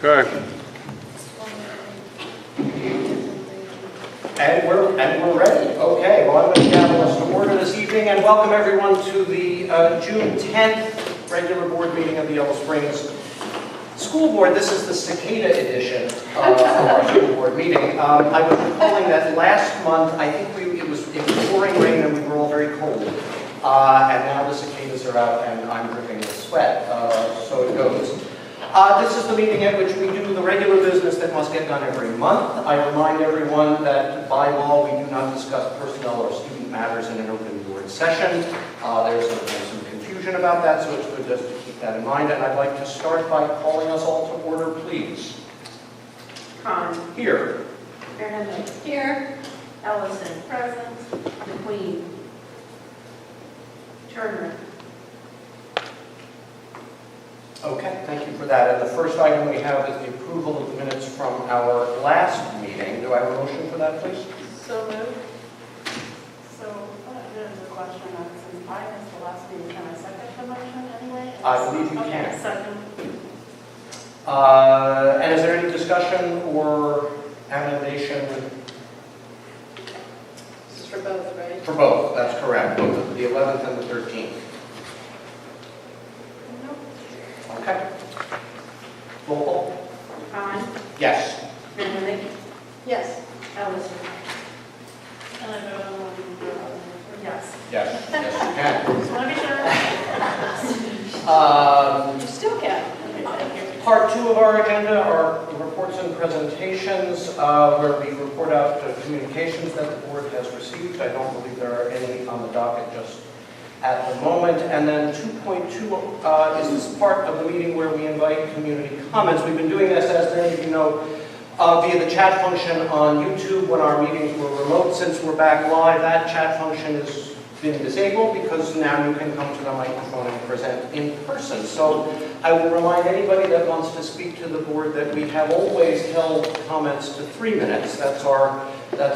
Okay. And we're ready. Okay, well, I'm going to gavel us to order this evening and welcome everyone to the June 10th regular board meeting of the Yellow Springs School Board. This is the cicada edition of our school board meeting. I was recalling that last month, I think it was pouring rain and we were all very cold. And now the cicadas are out and I'm dripping with sweat. So it goes. This is the meeting at which we do the regular business that must get done every month. I remind everyone that by law we do not discuss personnel or student matters in an open board session. There's some confusion about that, so it's good just to keep that in mind. And I'd like to start by calling us all to order, please. Khan. Here. Fairness. Here. Ellison. Present. McQueen. Turner. Okay, thank you for that. And the first item we have is the approval of the minutes from our last meeting. Do I have a motion for that, please? So moved. So, there's a question since I missed the last meeting. Can I second the motion anyway? I believe you Okay, can. second. And is there any discussion or amendation? This is for both, right? For both, that's correct. Both the 11th and the 13th. Nope. Okay. Roll call? Khan. Yes. Fairness. Yes. Ellison. And I vote on yes. Yes. Yes, Just want to be sure. you can. You still can. Okay, thank you. Part 2 of our agenda are reports and presentations, where we report out communications that the board has received. I don't believe there are any on the docket just at the moment. And then 2.2 is this part of the meeting where we invite community comments. We've been doing this, as many of you know, via the chat function on YouTube when our meetings were remote. Since we're back live, that chat function has been disabled because now you can come to the microphone and present in person. So I will remind anybody that wants to speak to the board that we have always held comments to 3 minutes. That's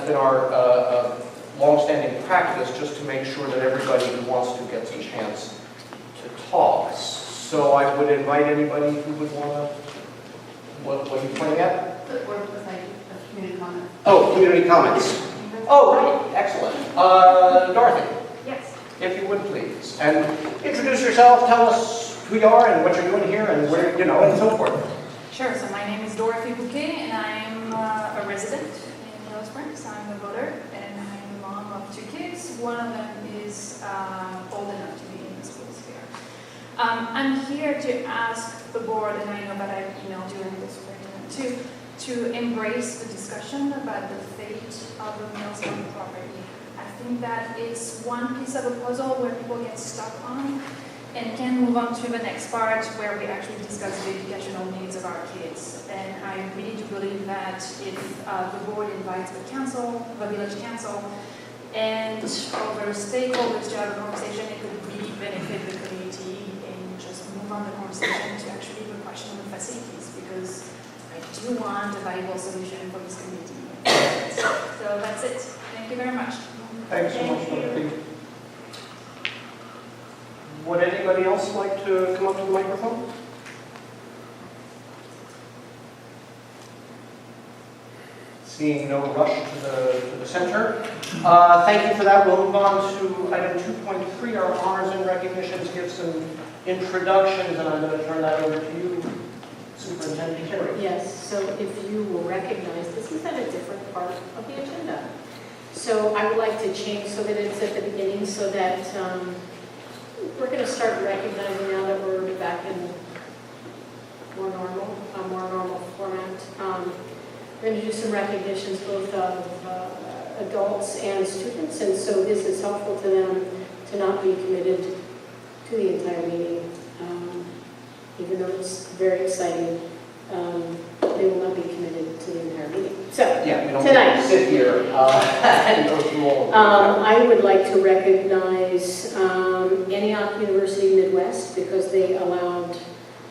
been our long-standing practice, just to make sure that everybody who wants to gets a chance to talk. So I would invite anybody who would want to, what are you pointing at? The board was like a community comment. Oh, community comments. Oh, right, excellent. Dorothy, Yes. if you would please. And introduce yourself, tell us who you are and what you're doing here and where, and so forth. Sure, so my name is Dorothy Bouquet and I'm a resident in Yellow Springs. I'm a voter and I'm a mom of 2 kids. One of them is old enough to be in the schools here. I'm here to ask the board, and I know that I've emailed you in this way, to embrace the discussion about the fate of the Millstone property. I think that it's one piece of a puzzle where people get stuck on and can move on to the next part where we actually discuss the educational needs of our kids. And I really do believe that if the board invites the council, the village council, and other stakeholders to have a conversation, it could really benefit the community and just move on the conversation to actually the question of facilities, because I do want a viable solution for this community. So that's it. Thank you very much. Thanks so much, Dorothy. Would anybody else like to come up to the microphone? Seeing no rush to the center. Thank you for that. We'll move on to item 2.3, our honors and recognitions. Give some introductions, and I'm going to turn that over to you, Superintendent Terry. Yes, so if you will recognize, this is at a different part of the agenda. So I would like to change so that it's at the beginning, so that we're going to start recognizing now that we're back in more normal format. We're going to do some recognitions both of adults and students, and so this is helpful to them to not be committed to the entire meeting. Even though it's very exciting, they will not be committed to the entire meeting. So, Yeah, we don't tonight, sit here and go through all of them. I would like to recognize Antioch University Midwest, because they allowed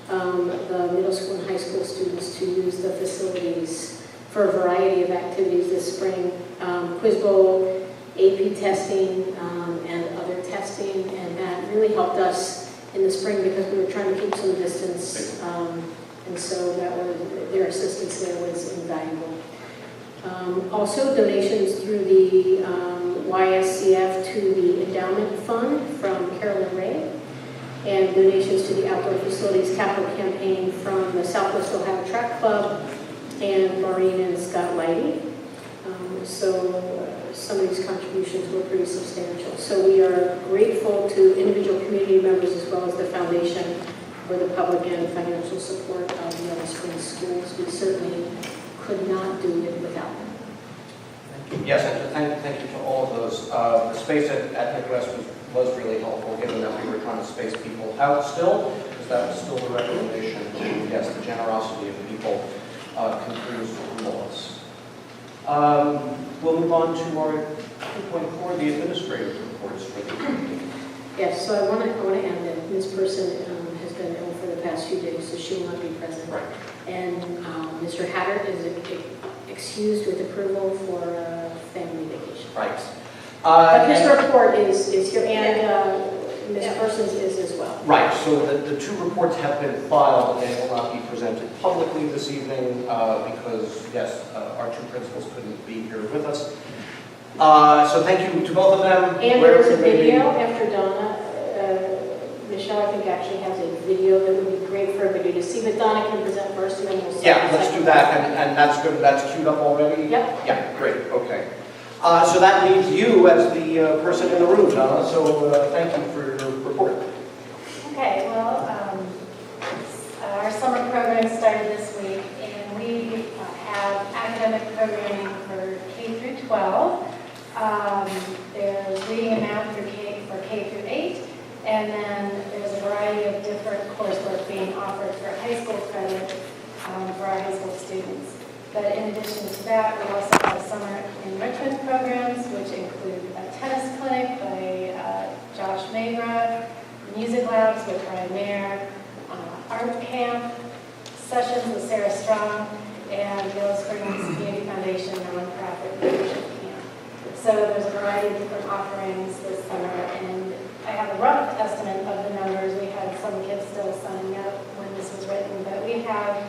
the middle school and high school students to use the facilities for a variety of activities this spring. Quiz Bowl, AP testing, and other testing, and that really helped us in the spring because we were trying to keep some distance And so that was, their assistance there was invaluable. Also, donations through the YSCF to the endowment fund from Carolyn Ray, and donations to the Outdoor Facilities Capital Campaign from the Southwest Ohio Track Club and Maureen and Scott Lighty. Some of these contributions were pretty substantial. So we are grateful to individual community members as well as the foundation for the public and financial support of Yellow Springs schools. We certainly could not do it without them. Yes, and thank you to all of those. The space at Midwest was really helpful, given that we were trying to space people out still, because that was still the recommendation. And yes, the generosity of people continues to humble us. We'll move on to our 2.4, the administrative reports for the evening. Yes, so I want to add that this person has been ill for the past few days, so she will not be present. Right. And Mr. Hatter is excused with approval for family vacation. Right. But his report is here, and Ms. Persons is as well. Right, so the two reports have been filed and will not be presented publicly this evening because, yes, our two principals couldn't be here with us. So thank you to both of them. And there is a video after Donna. Michelle, I think, actually has a video that would be great for everybody to see, but Donna can present first and then we'll see. Yeah, let's do that, and that's good. That's queued up already? Yep. Yeah, great, okay. So that leaves you as the person in the room, Donna, so thank you for your report. Okay, well, our summer program started this week, and we have academic programming for K through 12. There's reading and math for K through 8, and then there's a variety of different coursework being offered for high school credit for our high school students. But in addition to that, we also have summer enrichment programs, which include a tennis clinic by Josh Magra, music labs with Brian Mayer, art camp, sessions with Sarah Strong, and Yellow Springs Community Foundation nonprofit leadership camp. So there's a variety of different offerings this summer, and I have a rough estimate of the numbers. We had some kids still signing up when this was written, but we have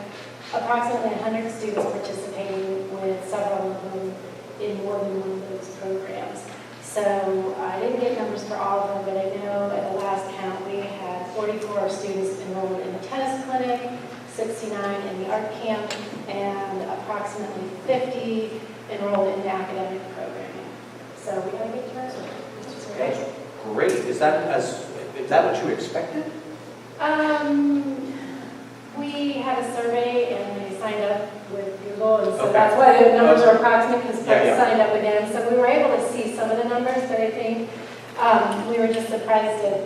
approximately 100 students participating, with several of them in more than one of those programs. So I didn't get numbers for all of them, but I know at the last count we had 44 students enrolled in the tennis clinic, 69 in the art camp, and approximately 50 enrolled in the academic programming. So we had a good turnout, which is great. Great. Is that what you expected? We had a survey and they signed up with Google, and so Okay. that's why the numbers are approximate, because folks Yeah. signed up again. So we were able to see some of the numbers, but I think we were just surprised that,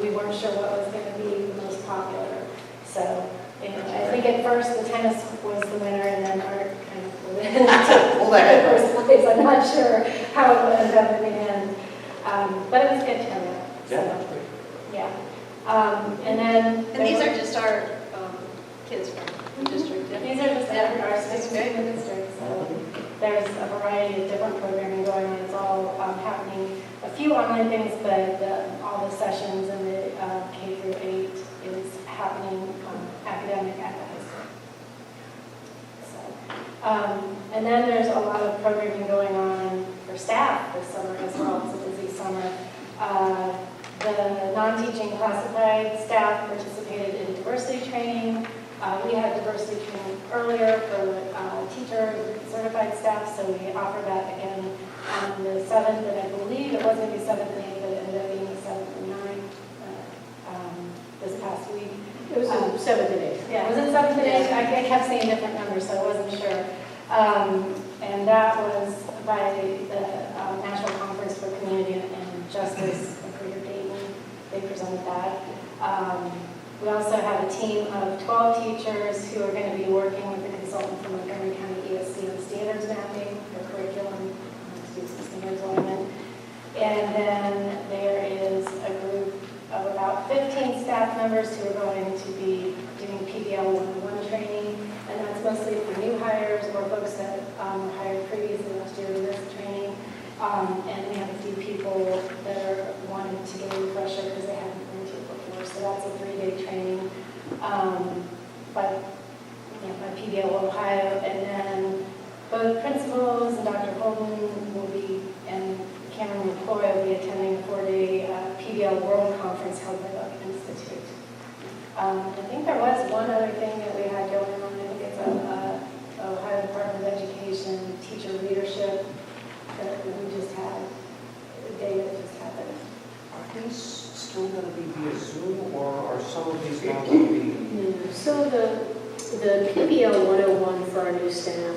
we weren't sure what was going to be the most popular. So I think at first the tennis was the winner, and then art kind of pulled it into first place. I'm not sure how it would end up in the end, but it was good turnout. Yeah, So, that's great. yeah. And then And these are just our kids from the district. Yeah. These are just our students in the district, so there's a variety of different programming going on. It's all happening, a few online things, but all the sessions in the K through 8 is happening academic at the high school. So, and then there's a lot of programming going on for staff this summer as well. It's a busy summer. The non-teaching classified staff participated in diversity training. We had diversity training earlier for teacher certified staff, so we offered that again on the 7th, and I believe it was going to be 7th and 8th, but it ended up being the 7th and 9th this past week. It was 7th and 8th. Yeah, was it 7th and 8th? I kept seeing different numbers, so I wasn't sure. And that was by the National Conference for Community and Justice for your Dayton. They presented that. We also have a team of 12 teachers who are going to be working with a consultant from Montgomery County ESC on standards mapping for curriculum, students and standards alignment. And then there is a group of about 15 staff members who are going to be doing PBL 101 training, and that's mostly for new hires or folks that were hired previously last year to this training. And we have a few people that are wanting to get a refresher because they haven't been to it before. So that's a 3-day training. But PBL Ohio, and then both principals and Dr. Holden will be, and Cameron McCoy will be attending a 4-day PBL World Conference held by the Institute. I think there was one other thing that we had going on. I think it's Ohio Department of Education teacher leadership that we just had, a day that just happened. Are these still going to be via Zoom, or are some of these now going to be? Yeah. So the PBL 101 for our new staff,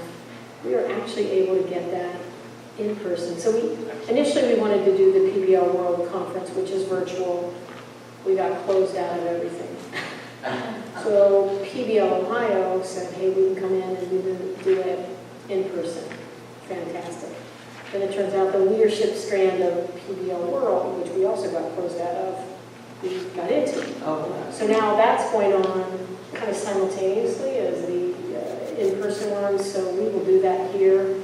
we are actually able to get that in person. So initially we wanted to do the PBL World Conference, which is virtual. We got closed out of everything. So PBL Ohio said, hey, we can come in and do it in person. Fantastic. Then it turns out the leadership strand of PBL World, which we also got closed out of, we got into. Oh. So now that's going on kind of simultaneously as the in-person one, so we will do that here.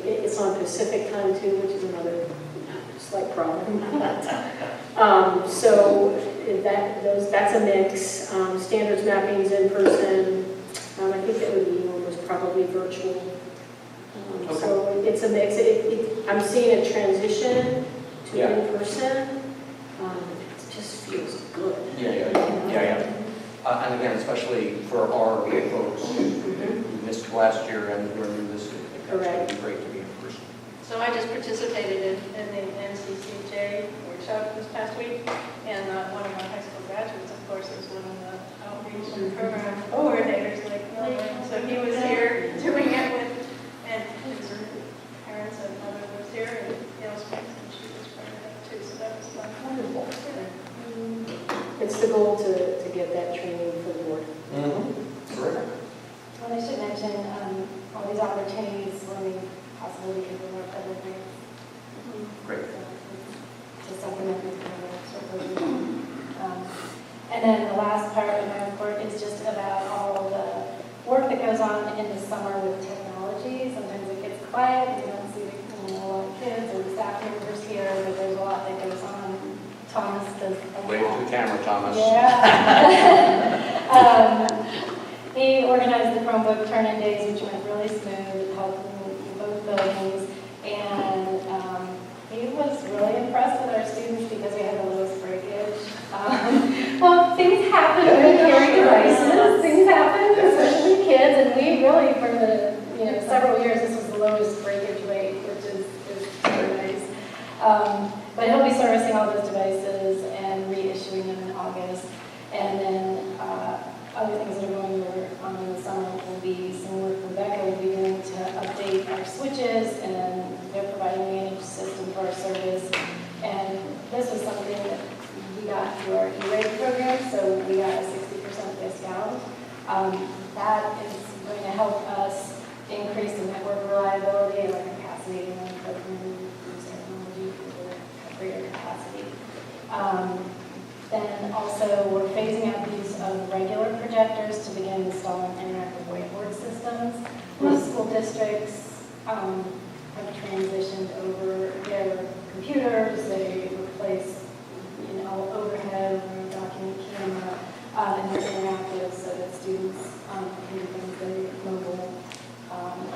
It's on Pacific time too, which is another slight problem. So that's a mix. Standards mapping is in person. I think that would be almost probably virtual. So it's a mix. I'm seeing a transition to in-person. It just feels good. Yeah. And again, especially for our folks who missed last year and who are new this year, I think that's going to be great to be in person. So I just participated in the NCCJ workshop this past week, and one of my high school graduates, of course, is one of the outreach and program coordinators, like Milton. So he was here doing it with, and his parents and mother was here, and Yale Springs, and she was part of that too, so that was fun. Wonderful. It's the goal to get that training for the board. Terrific. Well, I should mention all these opportunities when we possibly can do our federal grants. Great. To supplement these programs. And then the last part of my report is just about all the work that goes on in the summer with technology. Sometimes it gets quiet, you don't see a lot of kids or staff members here, but there's a lot that goes on. Thomas does a Wave lot. to the camera, Thomas. Yeah. He organized the Chromebook turn-in days, which went really smooth, helped in both buildings, and he was really impressed with our students because we had the lowest breakage. Well, things happen with hearing devices. Things happen, especially kids, and we really, for the several years, this was the lowest breakage rate, which is very nice. But he'll be servicing all those devices and reissuing them in August. And then other things that are going on in the summer will be some work Rebecca will be doing to update our switches, and they're providing a managed system for our service. And this was something that we got through our E-rate program, so we got a 60% discount. That is going to help us increase the network reliability and our capacity in our program. Technology for greater capacity. Then also we're phasing out the use of regular projectors to begin installing interactive whiteboard systems. Most school districts have transitioned over their computers. They replace, overhead or document camera, and they're interactive so that students can do things very mobile.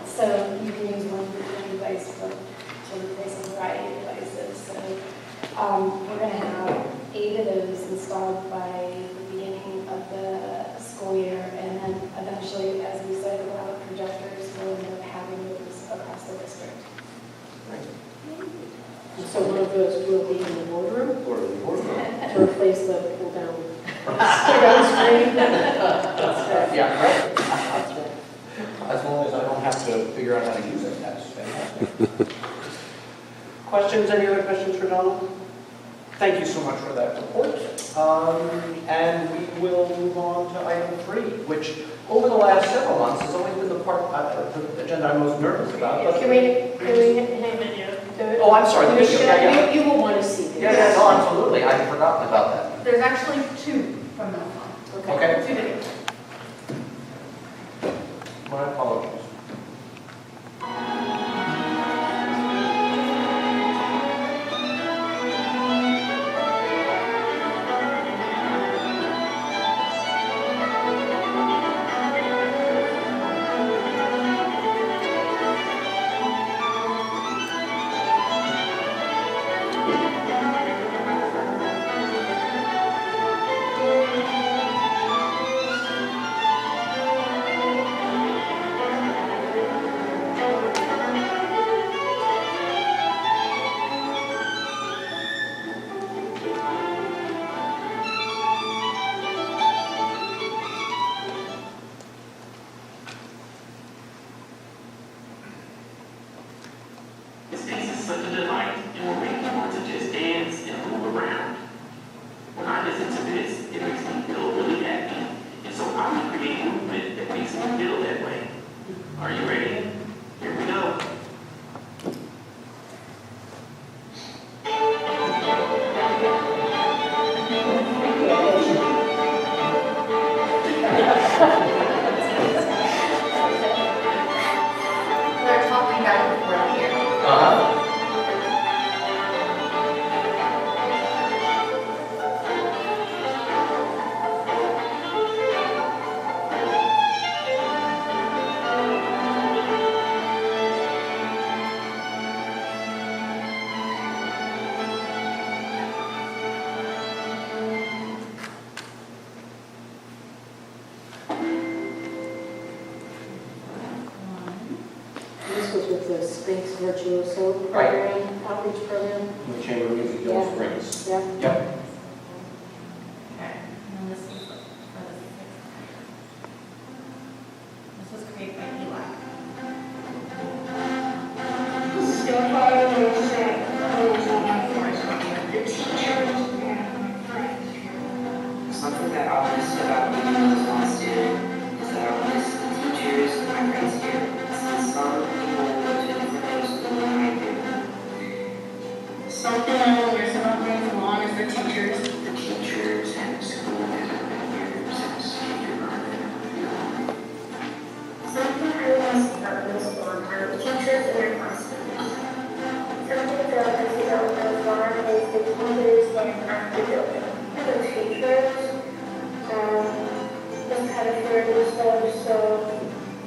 So you can use one device to replace a variety of devices. So we're going to have 8 of those installed by the beginning of the school year, and then eventually, as we said about projectors, we'll end up having those across the district. So one of those will be in the boardroom Or the boardroom. to replace the pull-down screen. That's right. Yeah, right. That's right. As long as I don't have to figure out how to use it, that's fantastic. Questions? Any other questions for Donald? Thank you so much for that report. And we will move on to item 3, which over the last several months has always been the part of the agenda I'm most nervous about. But Can we hang on? Oh, I'm sorry, the video. Yeah. You will want to see this. Yeah, no, absolutely. I'd forgotten about that. There's actually 2 from that one. Okay. 2 videos. My apologies. This piece is such a delight and will make you want to just dance and move around. When I listen to this, it makes me feel really happy, and so I will create movement that makes me feel that way. Are you ready? Here we go. They're talking back and forth here. Uh-huh. This was with the Sphinx Virtuoso Right. program, outreach program. In the Chamber of Music, Yellow Yeah. Springs. Yeah. Yep. Okay, and this is for the sixth. This was created by Eli. Something that always stood out when I was on student is that I miss the teachers and my friends here. Since some people went to different middle school than I did. Something I will miss about being from on is the teachers. The teachers and the school hasn't been here since kindergarten. Something I miss about middle school are the teachers and their classmates. Something that I miss about middle school is the teachers and the building. The teachers, just kind of fear themselves, so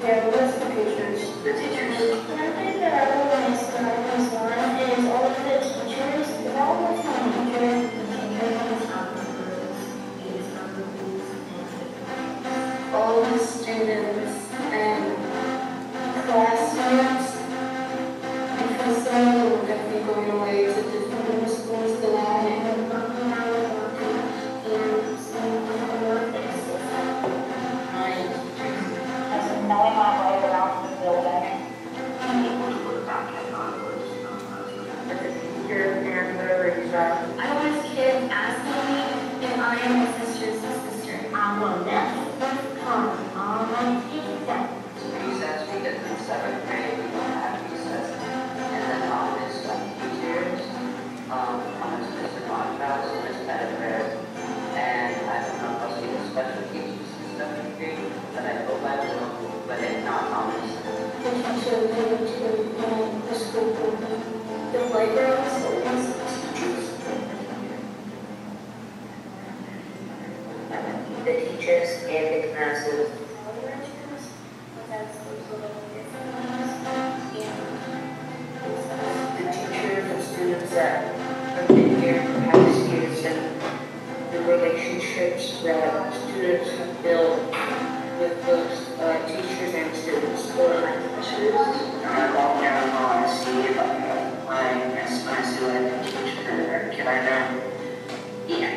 yeah, miss the teachers. The teachers. Something that I really miss about this one is all of the teachers, they're all with my teachers, the teachers on the top of the groups, all the students and classmates, because some of them will definitely going away to different middle schools than I am. And some of them are faces. As in knowing my way around the building. I always kids asking me if I am my sister's sister. I'm a nephew. Come on, pizza. Recess, we get in seventh grade, we don't have recess. And then Thomas, teachers, Thomas, Mr. Montrose, Miss Pettigrew, and I don't know if I'll see the special teachers in seventh grade, but I hope I will, but if not, Thomas. The teacher came to the school building. The playground always teachers. The teachers and the classes. The teachers and students that have been here for past years and the relationships that students have built with those teachers and students. I walk down the hall and see if I see like a teacher, can I know? Yeah.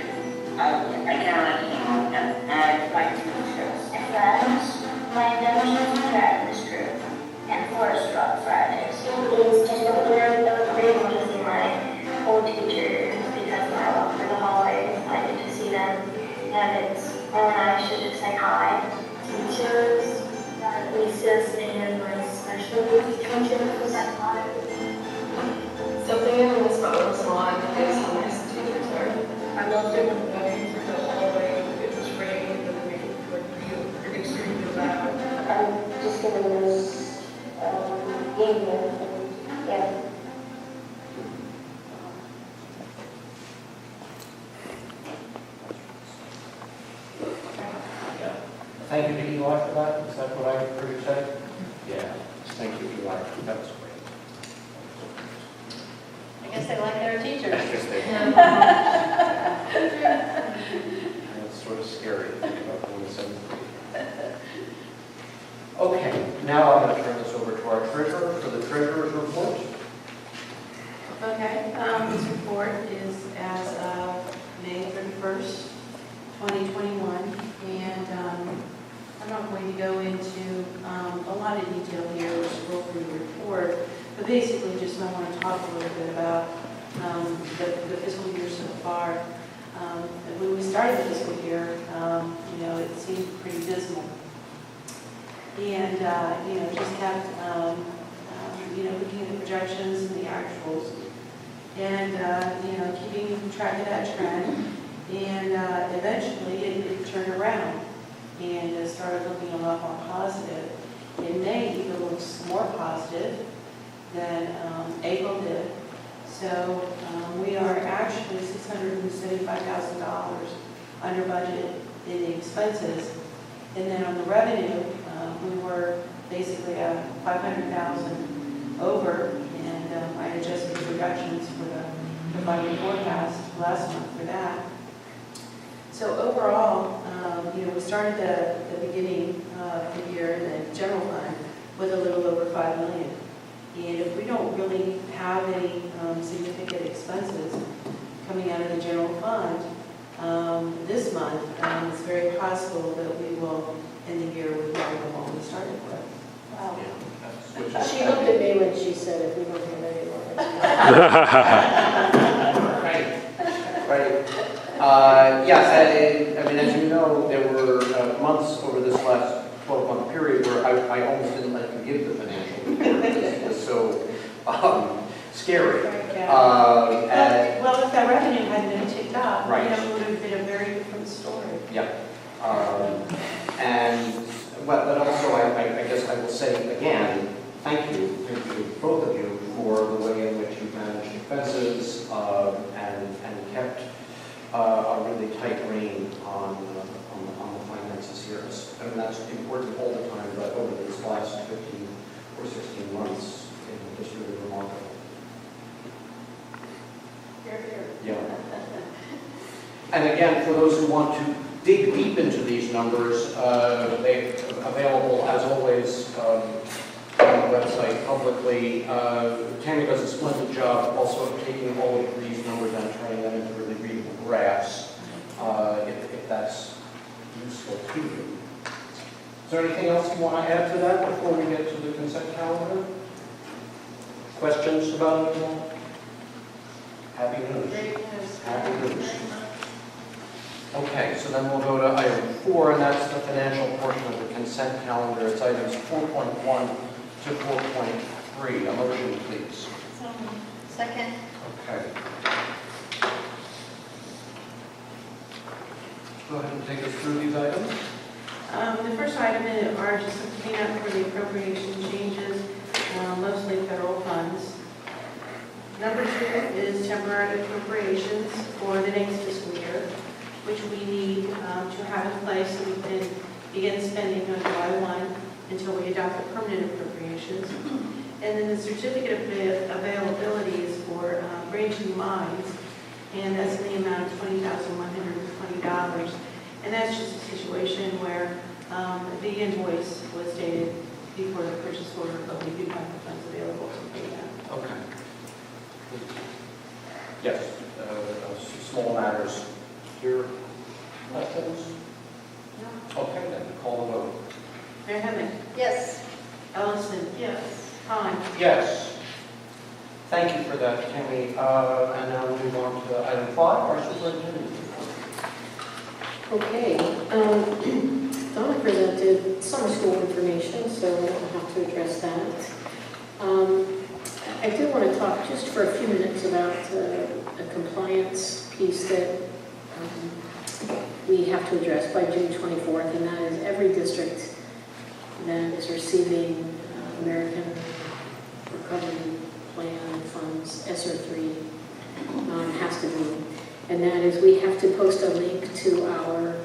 I kind of like him, and I like teachers. Friends, my intentions are at this group, and Forest Rock Fridays. Is to learn those great ones in my old teachers, because when I walk through the hallways, I get to see them, and I should just say hi. Teachers, recess, and my special teachers. Something I miss about middle school is how nice the teachers are. I loved it when going through the hallway, it was raining, but it made it feel extremely loud. I'm just gonna miss being here. Yeah. Thank you to Eli for that. Is that what I heard you say? Yeah. Thank you, Eli. That was great. I guess they like their teachers. I guess they That's sort of scary to think about going to seventh grade. Okay, now I'm going to turn this over to our treasurer for the treasurer's report. Okay, this report is as of May 31st, 2021, and I'm not going to go into a lot of detail here or scroll through the report, but basically just I want to talk a little bit about the fiscal year so far. When we started the fiscal year, it seemed pretty dismal. And, just kept, looking at the projections and the actuals and, keeping track of that trend. And eventually it turned around and it started looking a lot more positive. In May, it looks more positive than April did. So we are actually $675,000 under budget in the expenses. And then on the revenue, we were basically at 500,000 over, and I adjusted the projections for the final forecast last month for that. So overall, we started the beginning of the year in the general fund with a little over $5 million. And if we don't really have any significant expenses coming out of the general fund this month, it's very possible that we will end the year with more than what we started with. Wow. Yeah, She looked at me when she said, if we don't have any more. Right. Yes, I mean, as you know, there were months over this last 12-month period where I almost didn't let you give the financial report. It was so scary. Well, if that revenue hadn't been ticked up, Right. it would have been a very different story. Yeah. But also, I guess I will say again, thank you, both of you, for the way in which you've managed expenses and kept a really tight rein on the finances here. I mean, that's important all the time, but over these last 15 or 16 months, it's really remarkable. Yeah. And again, for those who want to dig deep into these numbers, they're available, as always, on the website publicly. Tammy does a splendid job also of taking all of these numbers and turning them into really readable graphs, if that's useful to you. Is there anything else you want to add to that before we get to the consent calendar? Questions about it all? Happy news. Great news. Happy news. Okay, so then we'll go to item 4, and that's the financial portion of the consent calendar. It's items 4.1 to 4.3. A motion, please. Second. Okay. Go ahead and take us through these items. The first item are just some cleanup for the appropriation changes, mostly federal funds. Number 2 is temporary appropriations for the next fiscal year, which we need to have in place so we can begin spending on July 1 until we adopt the permanent appropriations. And then the certificate of availability is for Branch New Mines, and that's in the amount of $20,120. And that's just a situation where the invoice was dated before the purchase order, but we do have the funds available to pay that. Okay. Yes, small matters. Here, questions? No. Okay, then call the vote. Mayor Hemming. Yes. Ellison. Yes. Hahn. Yes. Thank you for that, Tammy. And now we'll move on to item 5, our superintendent report. Okay, Donna presented summer school information, so I don't have to address that. I do want to talk just for a few minutes about a compliance piece that we have to address by June 24th, and that is every district that is receiving American Recovery Plan funds, ESSER 3, has to do. And that is we have to post a link to our,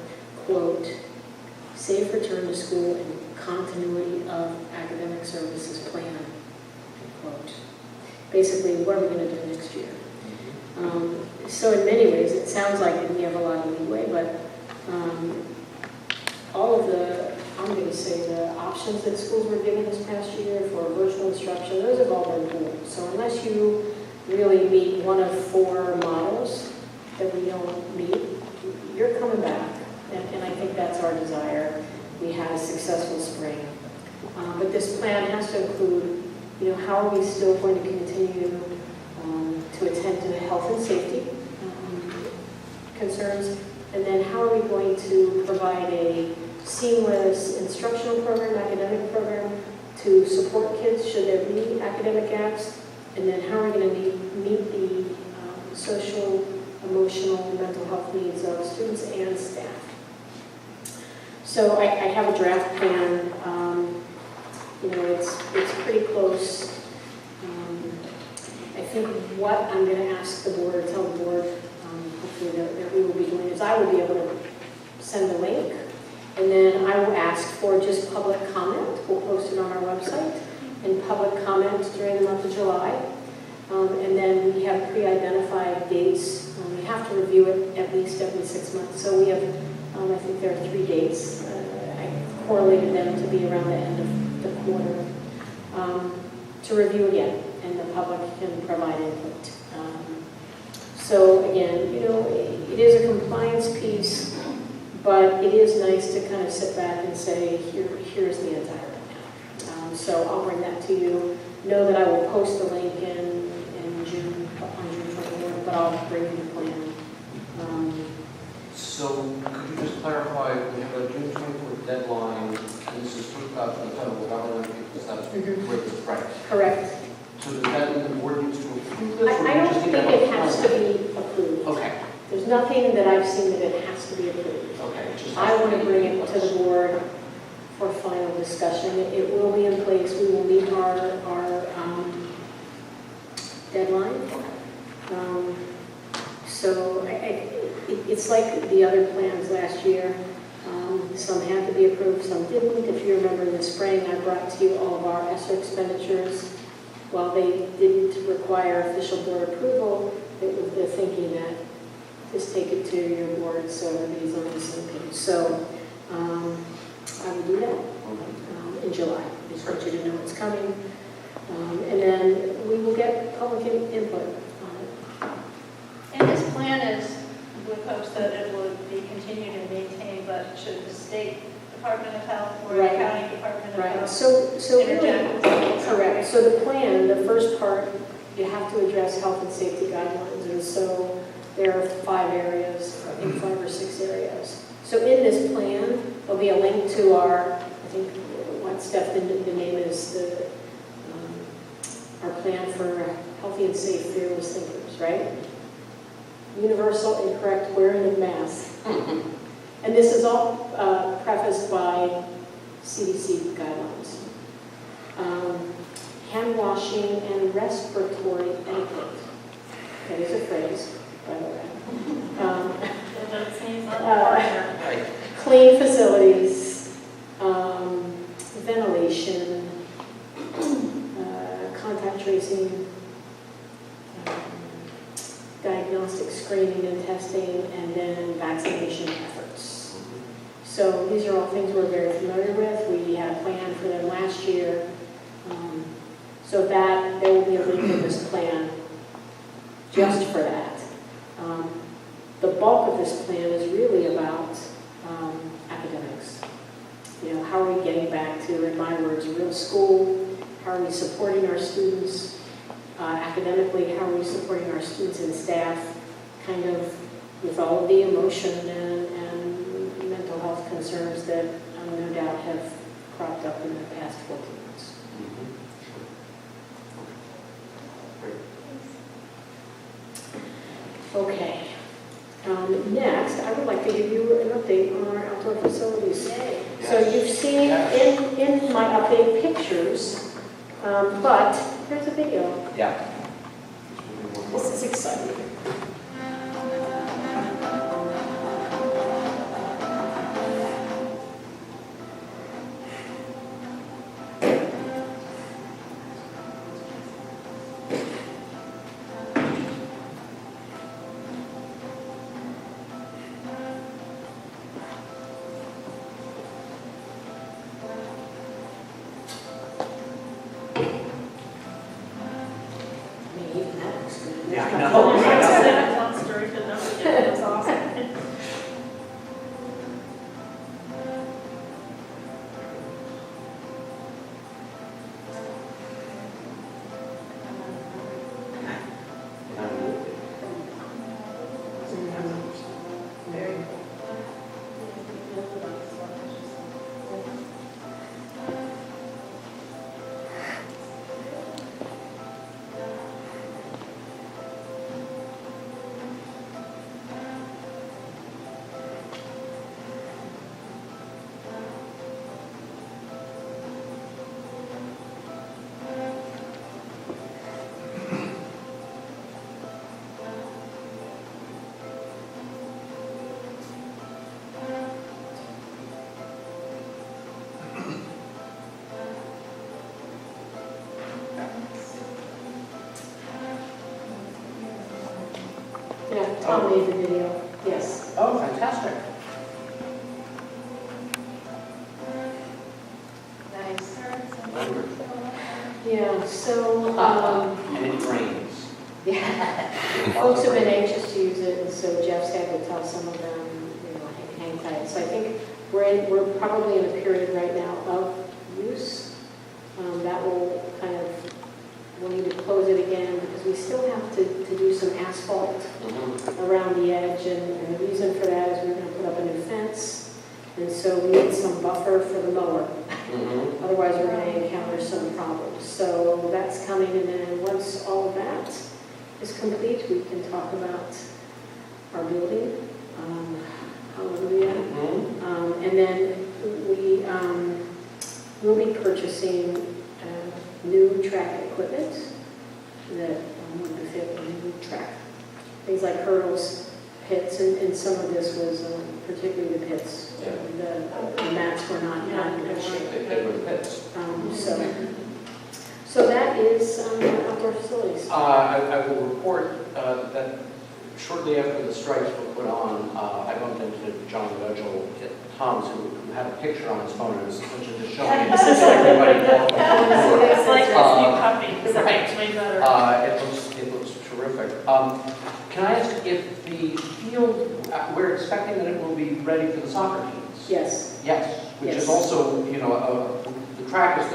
quote, safe return to school and continuity of academic services plan, quote. Basically, what are we going to do next year? So in many ways, it sounds like we have a lot of leeway, but all of the, I'm going to say, the options that schools were given this past year for virtual instruction, those have all been pulled. So unless you really meet one of 4 models that we don't meet, you're coming back. And I think that's our desire. We had a successful spring. But this plan has to include, how are we still going to continue to attend to health and safety concerns? And then how are we going to provide a seamless instructional program, academic program, to support kids should there be academic gaps? And then how are we going to meet the social, emotional, mental health needs of students and staff? So I have a draft plan. It's pretty close. I think what I'm going to ask the board, or tell the board, hopefully that we will be doing, is I will be able to send a link, and then I will ask for just public comment. We'll post it on our website, and public comment during the month of July. And then we have pre-identified dates. We have to review it at least every 6 months. So we have, I think there are 3 dates. I correlated them to be around the end of the quarter to review again, and the public can provide input. So again, it is a compliance piece, but it is nice to kind of sit back and say, here's the entire plan. So I'll bring that to you. Know that I will post the link in June, on June 24th, but I'll bring you the plan. So could you just clarify, we have a June 24th deadline, and this is for the federal government, because that's right. Correct. So does that mean the board needs to approve this? I don't think it has to be approved. Okay. There's nothing that I've seen that it has to be approved. Okay. I want to bring it to the board for final discussion. It will be in place. We will meet our deadline. So it's like the other plans last year. Some had to be approved, some didn't. If you remember in the spring, I brought to you all of our ESSER expenditures. While they didn't require official board approval, it was the thinking that just take it to your board so everybody's on the same page. So I will do that in July. I just want you to know it's coming. And then we will get public input on it. And this plan is with hopes that it would be continued and maintained, but should the State Department of Health or the Right. County Department of Right. Health So really, interject? correct. So the plan, the first part, you have to address health and safety guidelines. And so there are 5 areas, I think 5 or 6 areas. So in this plan, there'll be a link to our, I think what Steph, the name is our plan for healthy and safe fearless thinkers, right? Universal and correct wearing of masks. And this is all prefaced by CDC guidelines. Hand washing and respiratory etiquette. That is a phrase, by the way. Right. Clean facilities, ventilation, contact tracing, diagnostic screening and testing, and then vaccination efforts. So these are all things we're very familiar with. We had a plan for them last year. So that there will be a link in this plan just for that. The bulk of this plan is really about academics. How are we getting back to, in my words, real school? How are we supporting our students academically? How are we supporting our students and staff kind of with all of the emotion and mental health concerns that no doubt have cropped up in the past 14 months? Okay. Next, I would like to give you an update on our outdoor facilities. Yay. So you've seen in my update pictures, but here's a video. Yeah. This is exciting. Yeah, I know. Yeah, Tom made the video, yes. Oh, fantastic. Nice. Yeah, so, And it rains. yeah, folks have been anxious to use it, and so Jeff's had to tell some of them, hang tight. So I think we're probably in a period right now of use. That will kind of, we'll need to close it again, because we still have to do some asphalt around the edge, and the reason for that is we're going to put up a new fence, and so we need some buffer for the mower. Otherwise, we're going to encounter some problems. So that's coming, and then once all of that is complete, we can talk about our building. Hallelujah. And then we will be purchasing new track equipment that would fit a new track. Things like hurdles, pits, and some of this was particularly the pits. Yeah. The mats were not in good shape. They were the pits. So that is outdoor facilities. I will report that shortly after the strikes were put on, I bumped into John Virgil at Tom's, who had a picture on his phone and was essentially just showing it to everybody. It's like this new puppy, except right. it's way better. It looks terrific. Can I ask if the field, we're expecting that it will be ready for the soccer teams? Yes. Yes, which Yes. is also, the track is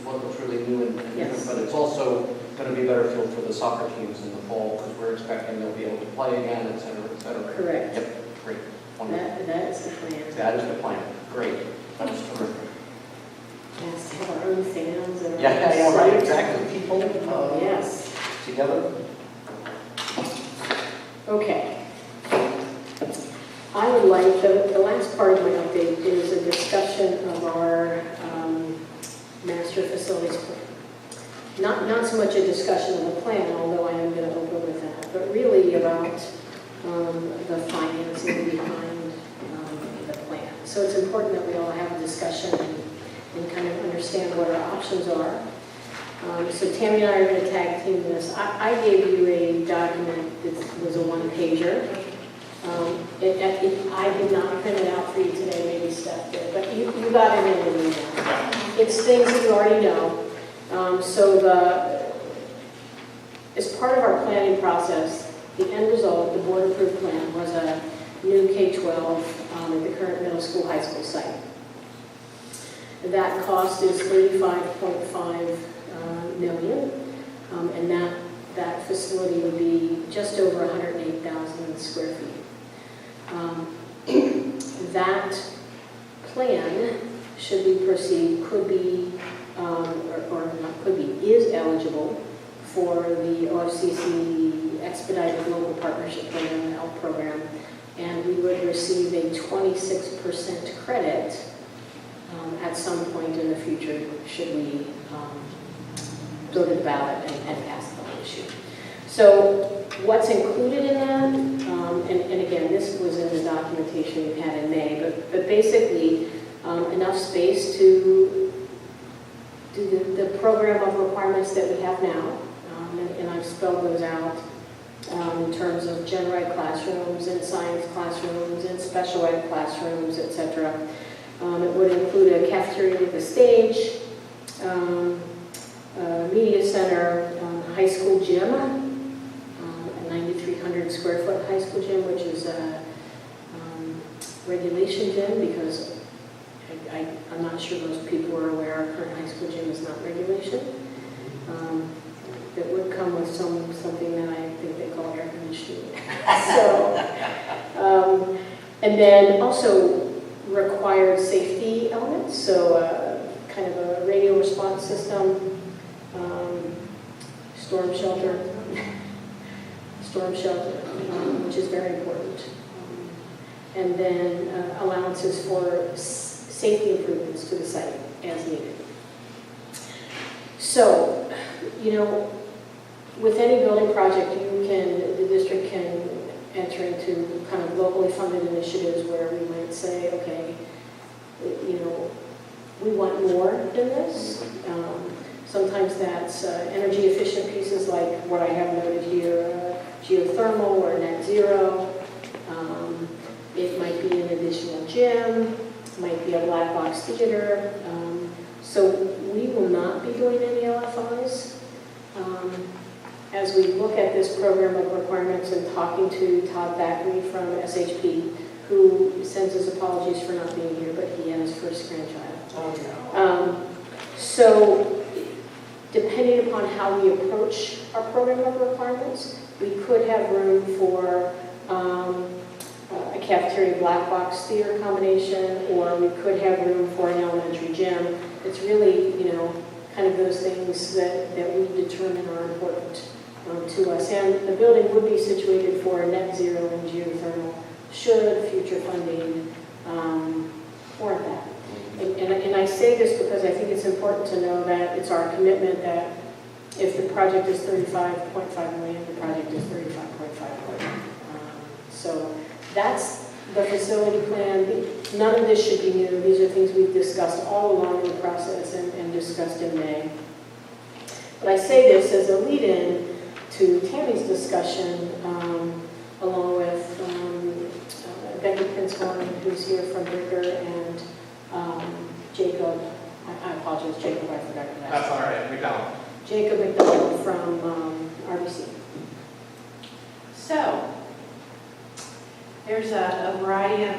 what looks really new and different, Yes. but it's also going to be a better field for the soccer teams in the fall, because we're expecting they'll be able to play again, et cetera, et cetera. Correct. Yep, great. Wonderful. That is the plan. That is the plan. Great. That is terrific. Yes, to have our own fans and our Yeah, own right, site. exactly. People Yes. together. Okay. I would like, the last part of my update is a discussion of our master facilities plan. Not so much a discussion of the plan, although I am going to open with that, but really about the financing behind the plan. So it's important that we all have a discussion and kind of understand what our options are. So Tammy and I are going to tag team this. I gave you a document that was a one-pager. I did not print it out for you today, maybe Steph did, but you got it in an email. It's things that you already know. As part of our planning process, the end result, the board-approved plan, was a new K-12 at the current middle school, high school site. That cost is $35.5 million, and that facility would be just over 108,000 square feet. That plan, should we proceed, could be, or not could be, is eligible for the OFCC Expedited Global Partnership Program, the ELP program, and we would receive a 26% credit at some point in the future, should we go to the ballot and pass the whole issue. So what's included in that, and again, this was in the documentation you had in May, but basically enough space to do the program of requirements that we have now, and I've spelled those out in terms of general ed classrooms and science classrooms and special ed classrooms, etc. It would include a cafeteria with a stage, media center, high school gym, a 9,300 square foot high school gym, which is a regulation gym, because I'm not sure most people are aware our current high school gym is not regulation. That would come with something that I think they call air conditioning. So, and then also required safety elements, so kind of a radio response system, storm shelter, which is very important. And then allowances for safety improvements to the site as needed. So, with any building project, the district can enter into kind of locally funded initiatives where we might say, okay, we want more than this. Sometimes that's energy efficient pieces like what I have noted here, geothermal or net zero. It might be an additional gym, might be a black box theater. So we will not be doing any LFIs. As we look at this program of requirements and talking to Todd Thackeray from SHP, who sends his apologies for not being here, but he had his first grandchild. So depending upon how we approach our program of requirements, we could have room for a cafeteria black box theater combination, or we could have room for an elementary gym. It's really, kind of those things that we determine are important to us. And the building would be situated for net zero and geothermal should future funding warrant that. And I say this because I think it's important to know that it's our commitment that if the project is $35.5 million, the project is $35.5 million. So that's the facility plan. None of this should be new. These are things we've discussed all along in the process and discussed in May. But I say this as a lead-in to Tammy's discussion, along with Becky Prince-Horn, who's here from Bricker, and Jacob, I apologize, Jacob, I forgot your last name. That's all right, McDonald. Jacob McDonald from RBC. So, there's a variety of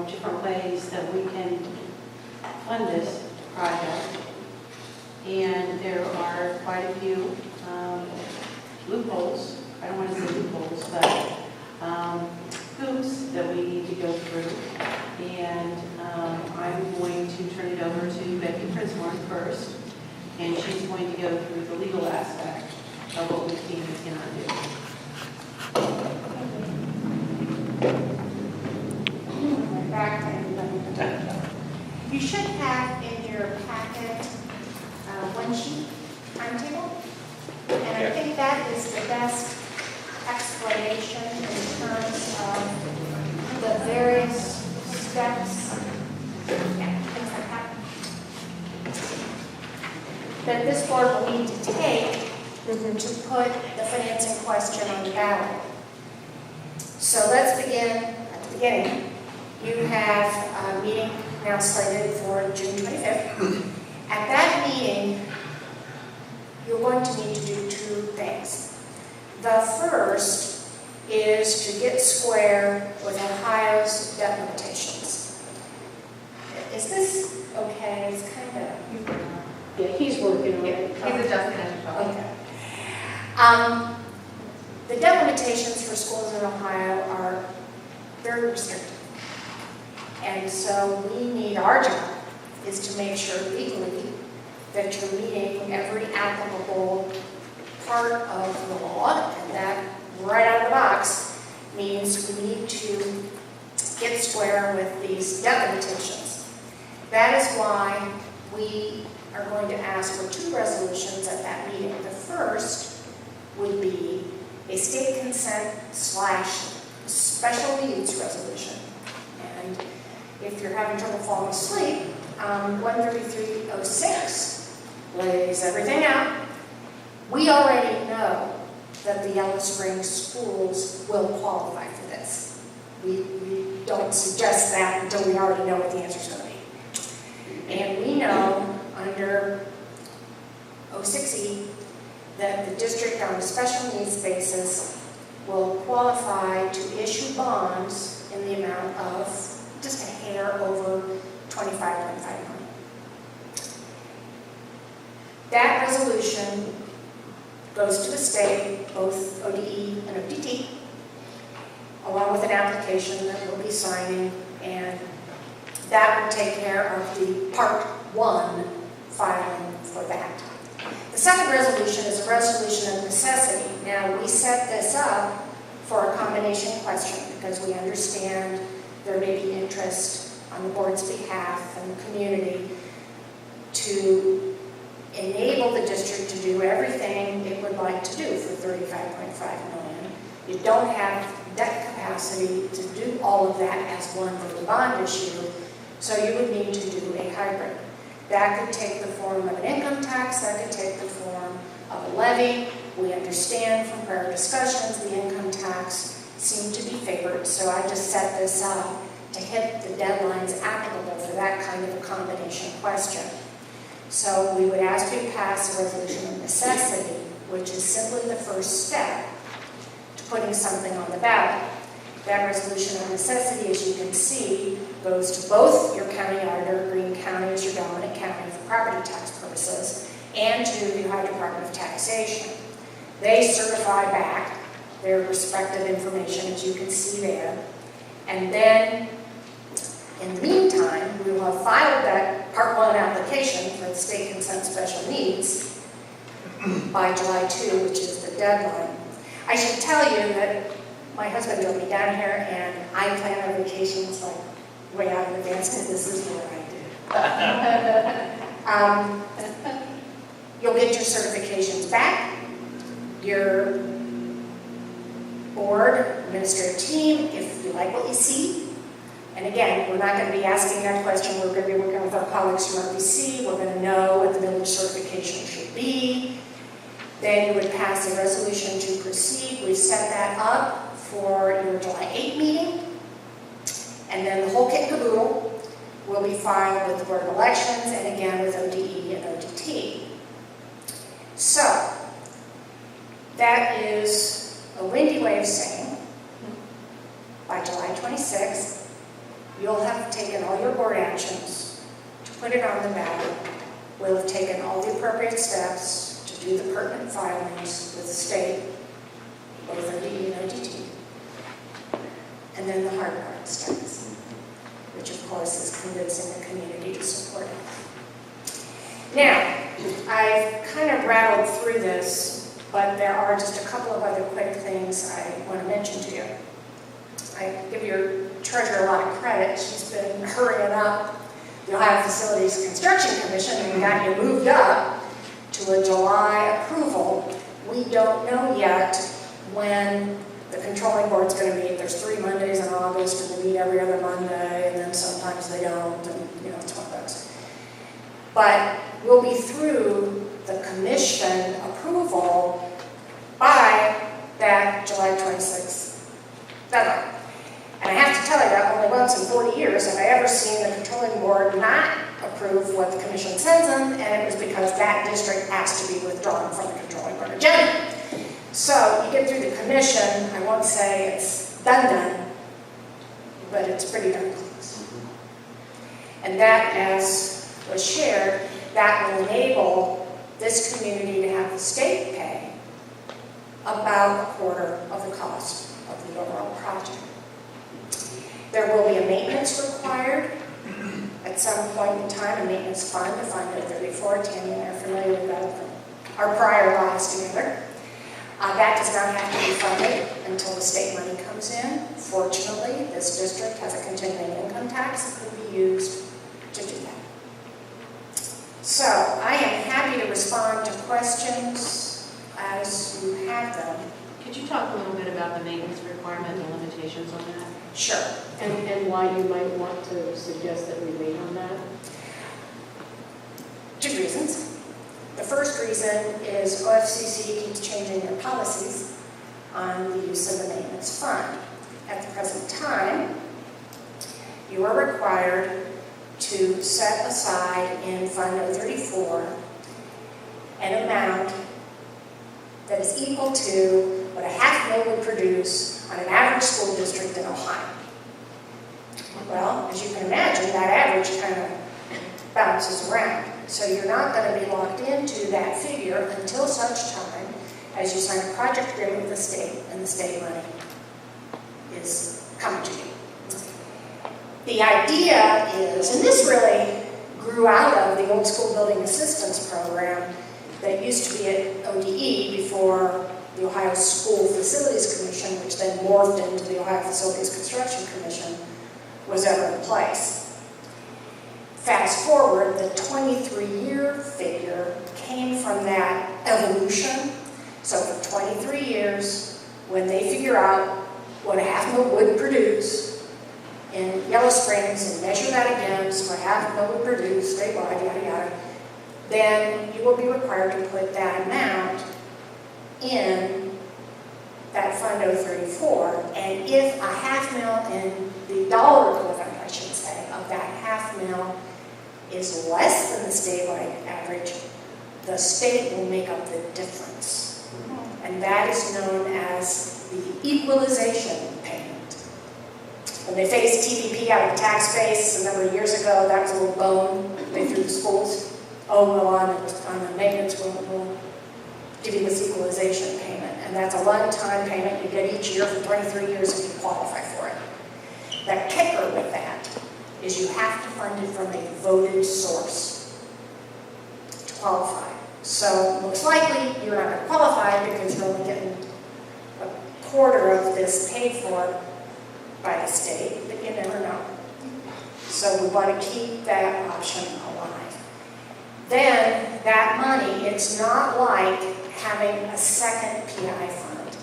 different ways that we can fund this project. And there are quite a few loopholes, I don't want to say loopholes, but hoops that we need to go through. And I'm going to turn it over to Becky Prince-Horn first, and she's going to go through the legal aspect of what we can and cannot do. You should have in your packet one sheet timetable, and I think that is the best explanation in terms of the various steps, things like that this board will need to take to put the financing question on the ballot. So let's begin at the beginning. You have a meeting now slated for June 25th. At that meeting, you're going to need to do two things. The first is to get square with Ohio's debt limitations. Is this okay? It's kind of... Yeah, he's working on it. He's adjusting it. Okay. The debt limitations for schools in Ohio are very restrictive. And so our job is to make sure legally that you're meeting every applicable part of the law, and that right out of the box means we need to get square with these debt limitations. That is why we are going to ask for two resolutions at that meeting. The first would be a state consent / special needs resolution. And if you're having trouble falling asleep, 13306 lays everything out. We already know that the Yellow Springs schools will qualify for this. We don't suggest that until we already know what the answer is going to be. And we know under 06E that the district on a special needs basis will qualify to issue bonds in the amount of just a hair over $25.5 million. That resolution goes to the state, both ODE and ODT, along with an application that we'll be signing, and that will take care of the Part 1 filing for that. The second resolution is a resolution of necessity. Now, we set this up for a combination question because we understand there may be interest on the board's behalf and the community to enable the district to do everything it would like to do for $35.5 million. You don't have debt capacity to do all of that as one for the bond issue, so you would need to do a hybrid. That could take the form of an income tax, that could take the form of a levy, We understand from prior discussions the income tax seemed to be favored, so I just set this up to hit the deadlines applicable for that kind of a combination question. So we would ask you to pass a resolution of necessity, which is simply the first step to putting something on the ballot. That resolution of necessity, as you can see, goes to both your county auditor, Greene County as your dominant county for property tax purposes, and to the Ohio Department of Taxation. They certify back their respective information, as you can see there. And then, in the meantime, we will have filed that Part 1 application for the state consent special needs by July 2, which is the deadline. I should tell you that my husband drove me down here, and I plan our vacations like way out in advance, because this is what I do. You'll get your certifications back. Your board, administrative team, if you like what you see. And again, we're not going to be asking that question. We're going to be working with our colleagues from RBC. We're going to know what the village certification should be. Then you would pass a resolution to proceed. We've set that up for your July 8 meeting. And then the whole kit and caboodle will be filed with the Board of Elections and again with ODE and ODT. So, that is a windy way of saying by July 26th, you'll have taken all your board actions to put it on the ballot. We'll have taken all the appropriate steps to do the pertinent filings with the state, both ODE and ODT. And then the hard part starts, which of course is convincing the community to support it. Now, I've kind of rattled through this, but there are just a couple of other quick things I want to mention to you. I give your treasurer a lot of credit. She's been hurrying up the Ohio Facilities Construction Commission and got you moved up to a July approval. We don't know yet when the controlling board's going to meet. There's 3 Mondays in August, and they meet every other Monday, and then sometimes they don't, and it's one of those. But we'll be through the commission approval by that July 26th deadline. And I have to tell you that only once in 40 years have I ever seen the controlling board not approve what the commission sends them, and it was because that district asked to be withdrawn from the controlling board agenda. So you get through the commission, I won't say it's done, but it's pretty darn close. And that, as was shared, that will enable this community to have the state pay about a quarter of the cost of the overall project. There will be a maintenance required at some point in time, a maintenance fund, a fund of 34. Tammy and I are familiar with that from our prior lives together. That does not have to be funded until the state money comes in. Fortunately, this district has a continuing income tax that can be used to do that. So, I am happy to respond to questions as you have them. Could you talk a little bit about the maintenance requirement and the limitations on that? Sure. And why you might want to suggest that we wait on that? 2 reasons. The first reason is OFCC keeps changing their policies on the use of the maintenance fund. At the present time, you are required to set aside in Fund 034 an amount that is equal to what a $500,000 would produce on an average school district in Ohio. Well, as you can imagine, that average kind of bounces around. So you're not going to be locked into that figure until such time as you sign a project agreement with the state and the state money is coming to you. The idea is, and this really grew out of the old school building assistance program that used to be at ODE before the Ohio School Facilities Commission, which then morphed into the Ohio Facilities Construction Commission, was ever in place. Fast forward, the 23-year figure came from that evolution. So for 23 years, when they figure out what a $500,000 would produce in Yellow Springs and measure that against what a $500,000 would produce statewide, yada, yada, then you will be required to put that amount in that Fund 034, and if a half mil in the dollar equivalent, I should say, of that half mil is less than the statewide average, the state will make up the difference. And that is known as the equalization payment. When they phased TVP out of tax base a number of years ago, that was a little bone they threw the schools. Oh, well, on the maintenance, we'll give you this equalization payment. And that's a one-time payment you get each year for 23 years if you qualify for it. The kicker with that is you have to fund it from a voted source to qualify. So most likely you're not going to qualify because you're only getting a quarter of this paid for by the state, but you never know. So we want to keep that option alive. Then that money, it's not like having a second PI fund.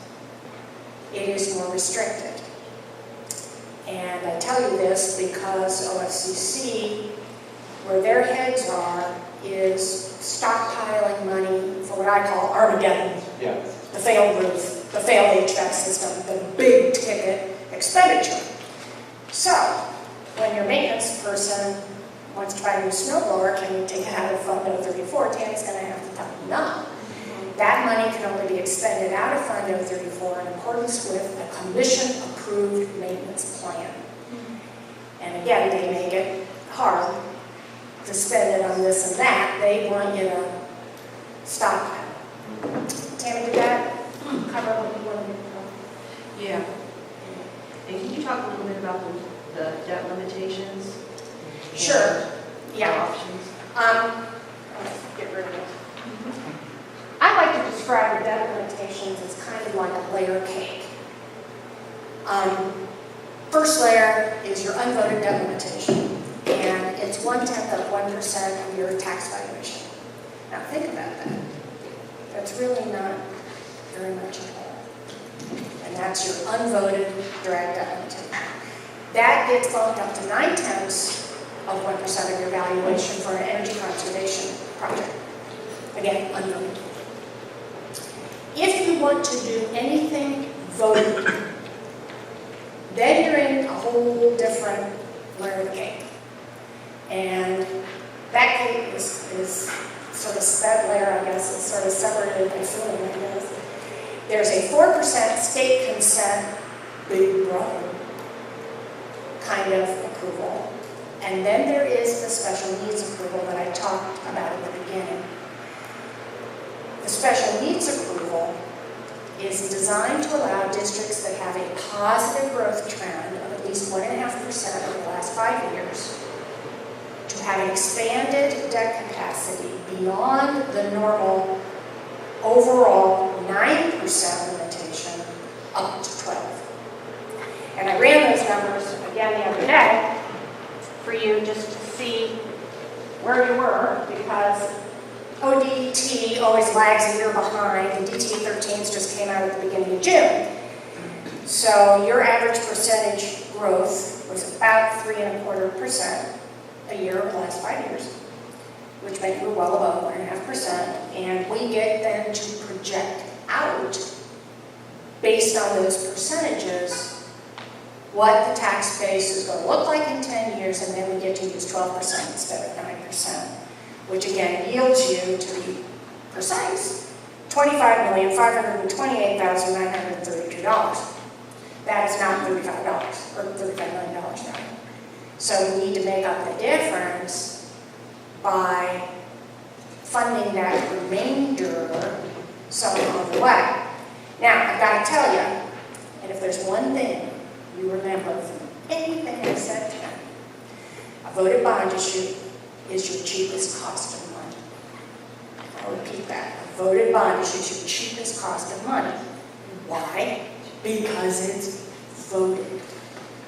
It is more restricted. And I tell you this because OFCC, where their heads are, is stockpiling money for what I call Armageddon. Yeah. The failed roof, the failed HVAC system, the big ticket expenditure. So, when your maintenance person wants to buy a new snow blower, can you take it out of Fund 034? Tam's going to have to tell you no. That money can only be expended out of Fund 034 in accordance with a commission-approved maintenance plan. And again, they make it hard to spend it on this and that. They want you to stockpile. Tammy, did that cover what you wanted to know? Yeah. And can you talk a little bit about the debt limitations? Sure. Yeah. Options? Let's get rid of it. I like to describe the debt limitations as kind of like a layer cake. First layer is your unvoted debt limitation, and it's 0.1% of your tax valuation. Now think about that. That's really not very much at all. And that's your unvoted direct debt limitation. That gets bumped up to 0.9% of your valuation for an energy conservation project. Again, unvoted. If you want to do anything voted, then you're in a whole different layer of cake. And that cake is sort of, that layer, I guess, is sort of separated by filling, I guess. There's a 4% state consent, big brother kind of approval. And then there is the special needs approval that I talked about at the beginning. The special needs approval is designed to allow districts that have a positive growth trend of at least 1.5% over the last 5 years to have an expanded debt capacity beyond the normal overall 9% limitation up to 12. And I ran those numbers again the other day for you just to see where you were, because ODT always lags a year behind, and DT13s just came out at the beginning of June. So your average percentage growth was about 3.25% a year over the last 5 years, which meant you were well above 1.5%. And we get then to project out, based on those percentages, what the tax base is going to look like in 10 years, and then we get to use 12% instead of 9%. Which again yields you, to be precise, $25,528,932. That is not $35 or $35 million now. So we need to make up the difference by funding that remainder some other way. Now, I've got to tell you, and if there's one thing you remember from anything I said today, a voted bond issue is your cheapest cost of money. I'll repeat that. A voted bond issue is your cheapest cost of money. Why? Because it's voted.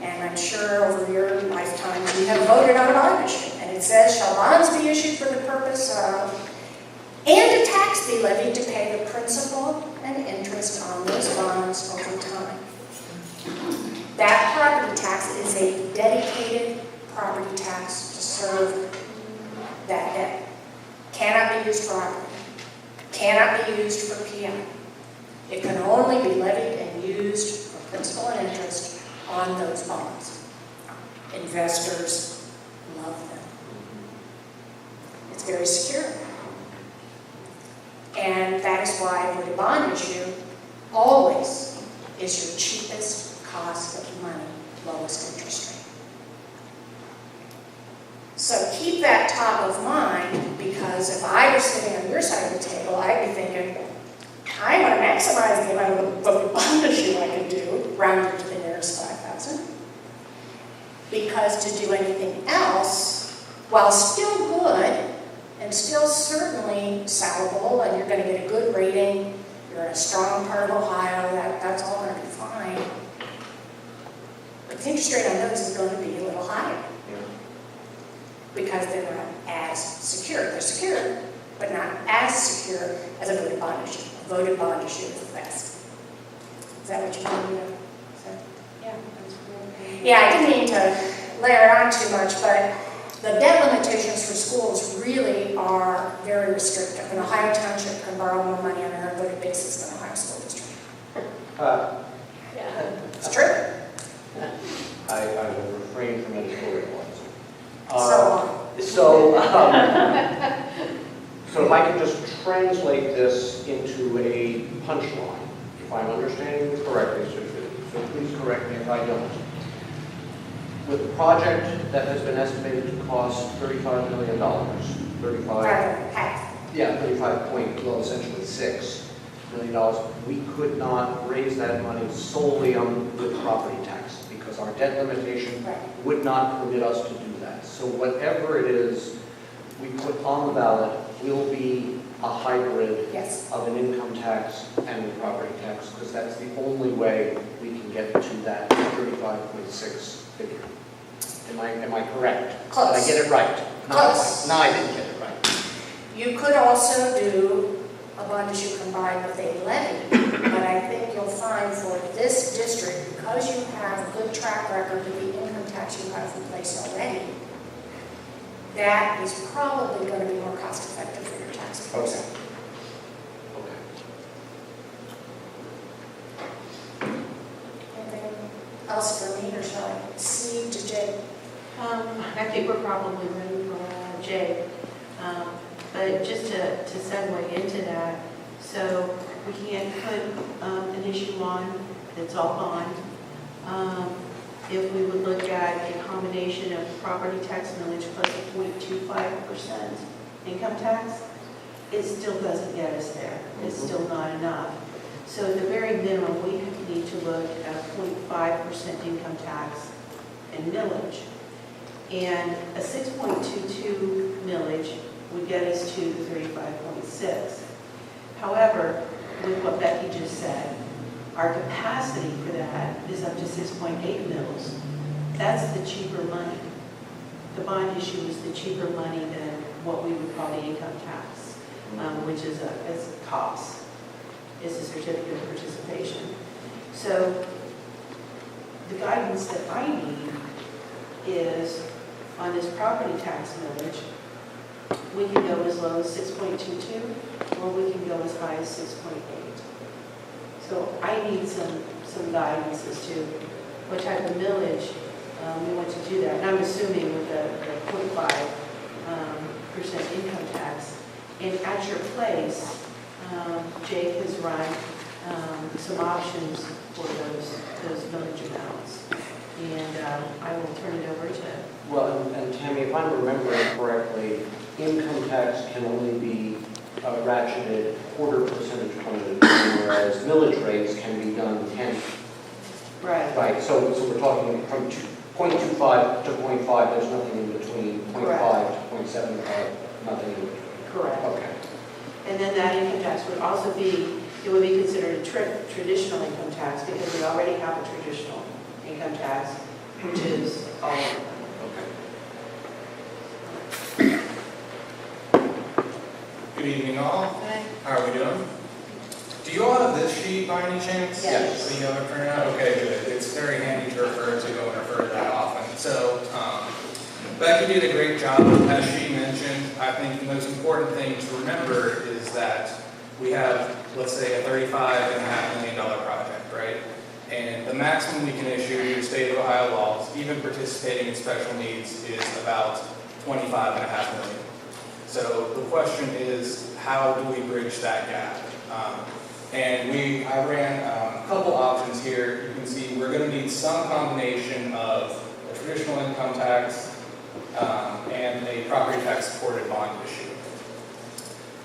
And I'm sure over your lifetime you have voted on a bond issue. And it says, shall bonds be issued for the purpose of, and a tax be levied to pay the principal and interest on those bonds over time. That property tax is a dedicated property tax to serve that debt. Cannot be used for operating. Cannot be used for PI. It can only be levied and used for principal and interest on those bonds. Investors love them. It's very secure. And that is why with a bond issue, always is your cheapest cost of money, lowest interest rate. So keep that top of mind, because if I were sitting on your side of the table, I'd be thinking, I want to maximize the amount of bond issue I can do, rounded to the nearest 5,000. Because to do anything else, while still good, and still certainly sellable, and you're going to get a good rating, you're in a strong part of Ohio, that's all going to be fine. But the interest rate on those is going to be a little higher. Because they're not as secure. They're secure, but not as secure as a voted bond issue. A voted bond issue is the best. Is that what you want me to say? Yeah, that's really. Yeah, I didn't mean to layer it on too much, but the debt limitations for schools really are very restrictive. An Ohio township can borrow more money on an unvoted basis than an Ohio school district. Yeah. It's true. I will refrain from editorializing. So So if I can just translate this into a punchline, if I'm understanding you correctly, so please correct me if I don't. With a project that has been estimated to cost $35 million, 35 point, well, essentially $6 million, we could not raise that money solely on the property tax because our debt limitation would not permit us to do that. So whatever it is we put on the ballot will be a hybrid of an income tax and a property tax, because that's the only way we can get to that 35.6 figure. Am I correct? Close. Did I get it right? Close. No, I didn't get it right. you could also do a bond issue combined with a levy, but I think you'll find for this district, because you have a good track record with the income tax you have in place already, that is probably going to be more cost effective for your taxpayers. Anything else for me, or shall I cede to Jay? I think we're probably ready for Jay. But just to segue into that, so we can't put an issue on that's all bond. If we would look at a combination of property tax millage plus a 0.25% income tax, it still doesn't get us there. It's still not enough. So at the very minimum, we need to look at a 0.5% income tax and millage. And a 6.22 millage would get us to the 35.6. However, with what Becky just said, our capacity for that is up to 6.8 mils. That's the cheaper money. The bond issue is the cheaper money than what we would call the income tax, which is a cost. It's a certificate of participation. So the guidance that I need is on this property tax millage, we can go as low as 6.22, or we can go as high as 6.8. So I need some guidance as to what type of millage we want to do that. And I'm assuming with the 0.5% income tax. And at your place, Jake has run some options for those millage amounts. And I will turn it over to... Well, and Tammy, if I'm remembering correctly, income tax can only be ratcheted quarter percentage point at a time, whereas millage rates can be done 10. Right. Right, so we're talking from 0.25 to 0.5, there's nothing in between, 0.5 to 0.75, nothing in between. Correct. Okay. And then that income tax would also be, it would be considered a traditional income tax because we already have a traditional income tax, which is all of them. Good evening, all. How are we doing? Do you all have this sheet by any chance? Yes. So you have it printed out? Okay, good. It's very handy to refer to and refer to that often. So Becky did a great job, as she mentioned. I think the most important thing to remember is that we have, let's say, a $35.5 million project, right? And the maximum we can issue due to state of Ohio laws, even participating in special needs, is about $25.5 million. So the question is, how do we bridge that gap? I ran a couple options here. You can see we're going to need some combination of a traditional income tax and a property tax supported bond issue.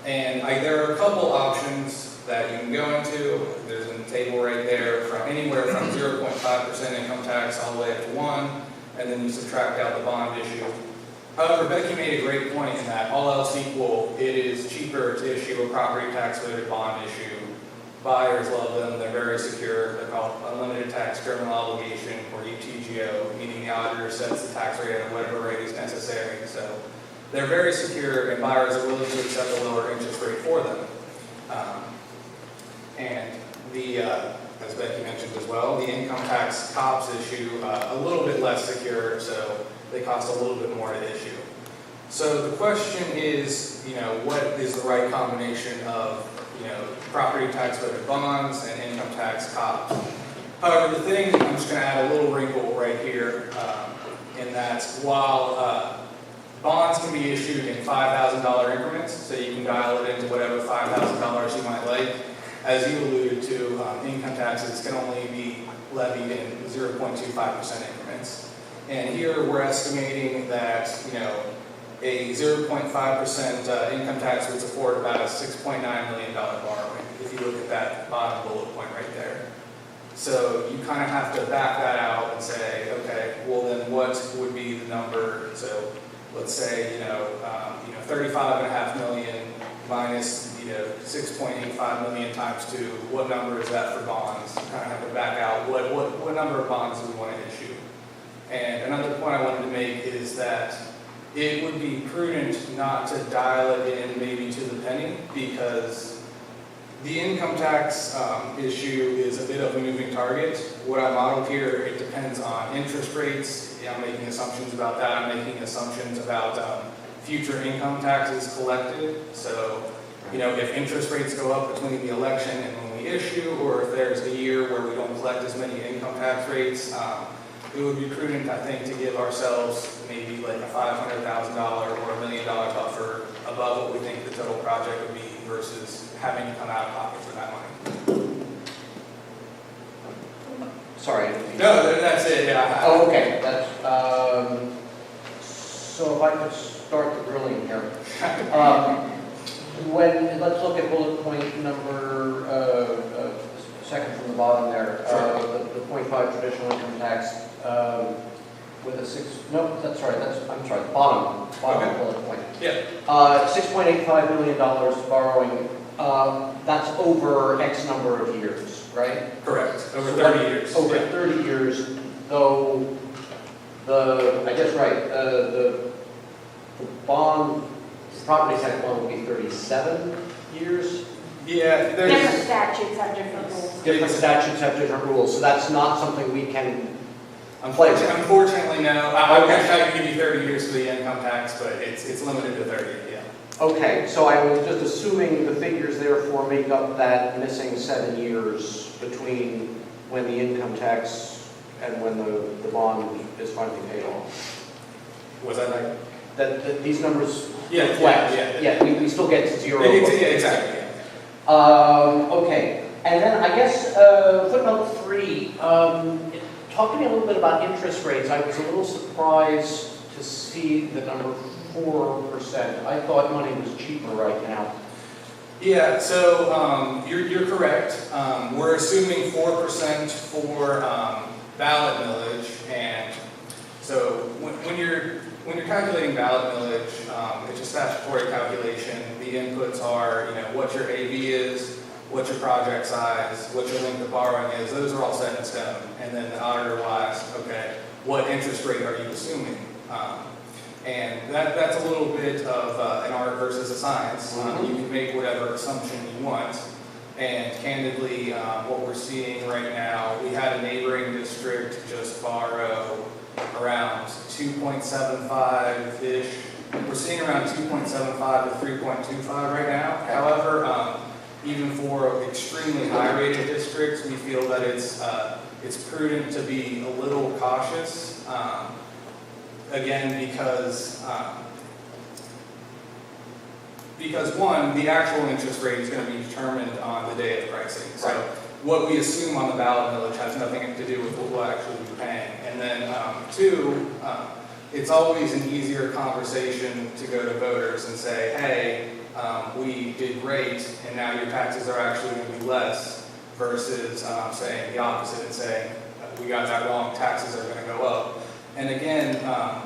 And there are a couple options that you can go into. There's a table right there from anywhere from 0.5% income tax all the way up to 1%, and then you subtract out the bond issue. However, Becky made a great point in that all else equal, it is cheaper to issue a property tax voted bond issue. Buyers love them, they're very secure, they're called unlimited tax criminal obligation, or UTGO, meaning the auditor sets the tax rate at whatever rate is necessary. So they're very secure, and buyers are willing to accept a lower interest rate for them. As Becky mentioned as well, the income tax COPS issue, a little bit less secure, so they cost a little bit more to issue. So the question is, what is the right combination of, property tax voted bonds and income tax COPS? However, the thing, I'm just going to add a little wrinkle right here, in that while bonds can be issued in $5,000 increments, so you can dial it into whatever $5,000 you might like. As you alluded to, income taxes can only be levied in 0.25% increments. And here we're estimating that, a 0.5% income tax would support about a $6.9 million borrowing, if you look at that bottom bullet point right there. So you kind of have to back that out and say, okay, well then what would be the number? So let's say, $35.5 million minus, 6.85 million times 2, what number is that for bonds? You kind of have to back out what number of bonds do we want to issue. And another point I wanted to make is that it would be prudent not to dial it in maybe to the penny, because the income tax issue is a bit of a moving target. What I modeled here, it depends on interest rates. I'm making assumptions about that. I'm making assumptions about future income taxes collected. So, if interest rates go up between the election and when we issue, or if there's a year where we don't collect as many income tax rates, it would be prudent, I think, to give ourselves maybe like a $500,000 or $1 million buffer above what we think the total project would be versus having to come out of pocket for that money. Sorry. No, that's it. Yeah. Oh, okay. So if I could start the grilling here. Let's look at bullet point number second from the bottom there. The 0.5 traditional income tax with a 6. No, that's sorry. The bottom okay. Bullet point. Yeah. $6.85 million borrowing. That's over X number of years, right? Correct. Over 30 years. Over 30 years, though. The bond, property tax bond will be 37 years. Yeah, Different statutes have different rules. Different statutes have different rules, so that's not something we can play with. Unfortunately, no. I wish I could give you 30 years for the income tax, but it's limited to 30, yeah. Okay, so I was just assuming the figures therefore make up that missing 7 years between when the income tax and when the bond is finally paid off. Was that like? That these numbers reflect. Yeah, we still get to zero. Yeah, exactly. Okay, and then I guess footnote 3, talk to me a little bit about interest rates. I was a little surprised to see the number 4%. I thought money was cheaper right now. Yeah, so you're correct. We're assuming 4% for ballot millage, and so when you're calculating ballot millage, it's a statutory calculation. The inputs are, what your AV is, what your project size, what your length of borrowing is. Those are all set in stone. And then the auditor will ask, okay, what interest rate are you assuming? And that's a little bit of an art versus a science. You can make whatever assumption you want. And candidly, what we're seeing right now, we had a neighboring district just borrow around 2.75-ish. We're seeing around 2.75 to 3.25 right now. However, even for extremely high-rated districts, we feel that it's prudent to be a little cautious. Again, because one, the actual interest rate is going to be determined on the day of pricing. So what we assume on the ballot millage has nothing to do with what we'll actually be paying. And then two, it's always an easier conversation to go to voters and say, hey, we did great, and now your taxes are actually going to be less, versus saying the opposite and saying, we got that wrong, taxes are going to go up. And again,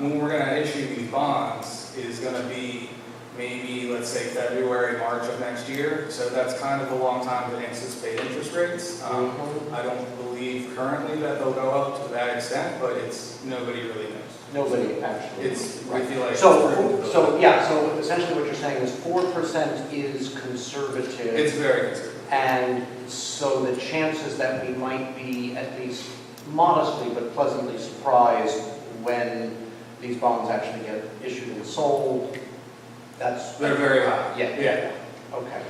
when we're going to issue these bonds is going to be maybe, let's say, February, March of next year. So that's kind of a long time to anticipate interest rates. I don't believe currently that they'll go up to that extent, but nobody really knows. Nobody actually. I feel like so essentially what you're saying is 4% is conservative. It's very conservative. And so the chances that we might be at least modestly but pleasantly surprised when these bonds actually get issued and sold, they're very high. Yeah. Okay.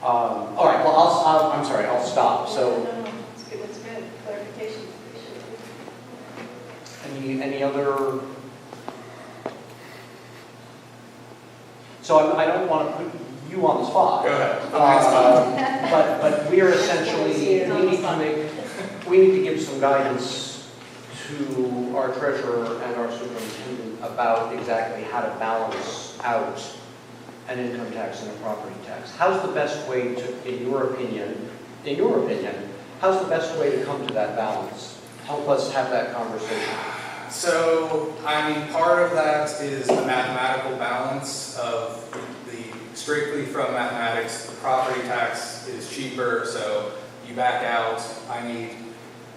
All right. Well, I'm sorry. I'll stop. So. No, it's good. It's good. Clarification. Any other? So I don't want to put you on the spot. Go ahead. But we are essentially we need to give some guidance to our treasurer and our superintendent about exactly how to balance out an income tax and a property tax. How's the best way to, in your opinion, how's the best way to come to that balance? Help us have that conversation. So, I mean, part of that is the mathematical balance of strictly from mathematics, the property tax is cheaper, so you back out, I need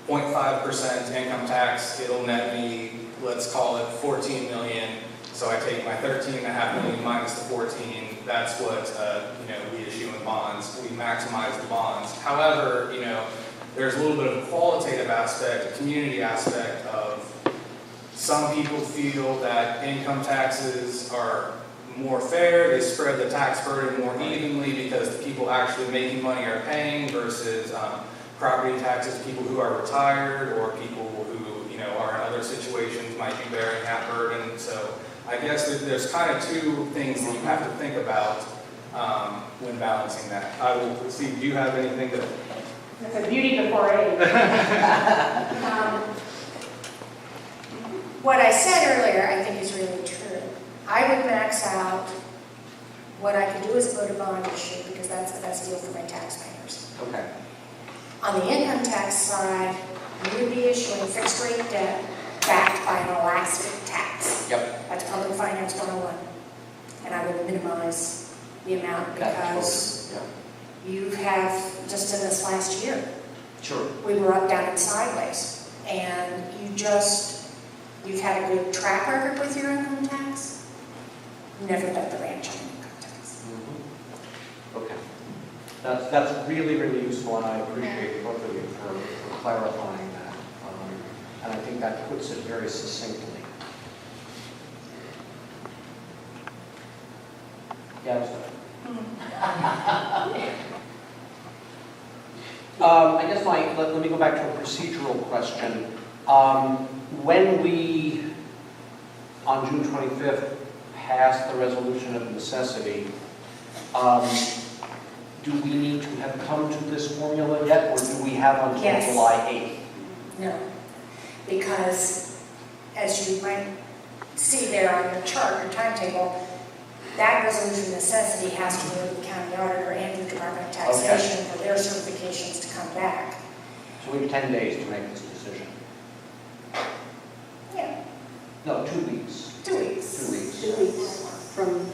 0.5% income tax, it'll net me, let's call it 14 million. So I take my 13.5 million minus the 14, that's what we issue in bonds. We maximize the bonds. However, there's a little bit of a qualitative aspect, a community aspect of some people feel that income taxes are more fair, they spread the tax burden more evenly because the people actually making money are paying versus property taxes, people who are retired or people who are in other situations might be bearing that burden. So I guess there's kind of two things that you have to think about when balancing that. I will see, do you have anything that... It's a beauty before age. What I said earlier, I think is really true. I would max out what I could do as a voter bond issue because that's the best deal for my taxpayers. Okay. On the income tax side, you would be issuing fixed rate debt backed by an elastic tax. Yep. That's Public Finance 101. And I would minimize the amount because you have, just in this last year, Sure. we were up, down, and sideways. And you've had a good track record with your income tax. Never bet the ranch on income tax. Okay. That's really, really useful, and I appreciate both of you for clarifying that. And I think that puts it very succinctly. Yes. I guess let me go back to a procedural question. When we, on June 25th, passed the resolution of necessity, do we need to have come to this formula yet, or do we have until Yes. July 8th? No, because as you might see there on your chart, your timetable, that resolution of necessity has to go to the county auditor and the Department of Taxation for their certifications to come back. So we have 10 days to make this decision. Yeah, No, 2 weeks. 2 weeks. 2 weeks. 2 weeks from,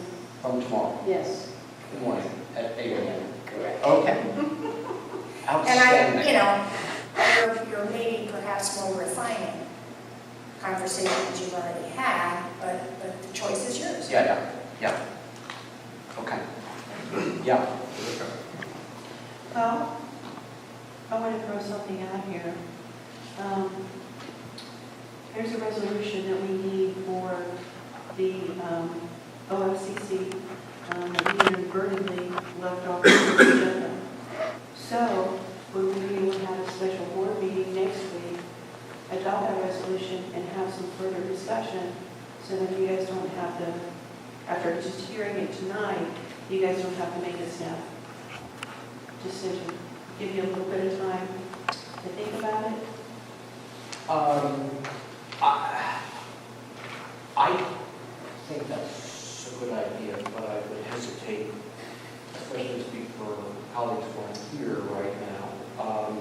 From tomorrow. yes. Good morning, at 8 a.m. Correct. Okay. Outstanding. And you're maybe perhaps more refining conversations you've already had, but the choice is yours. Yeah. Okay. Yeah. Well, I want to throw something out here. There's a resolution that we need for the OFCC we inadvertently left off the agenda. So, we will be able to have a special board meeting next week, adopt that resolution, and have some further discussion, so that you guys don't have to, after just hearing it tonight, you guys don't have to make a snap decision. Give you a little bit of time to think about it. I think that's a good idea, but I would hesitate, especially to speak for colleagues who aren't here right now.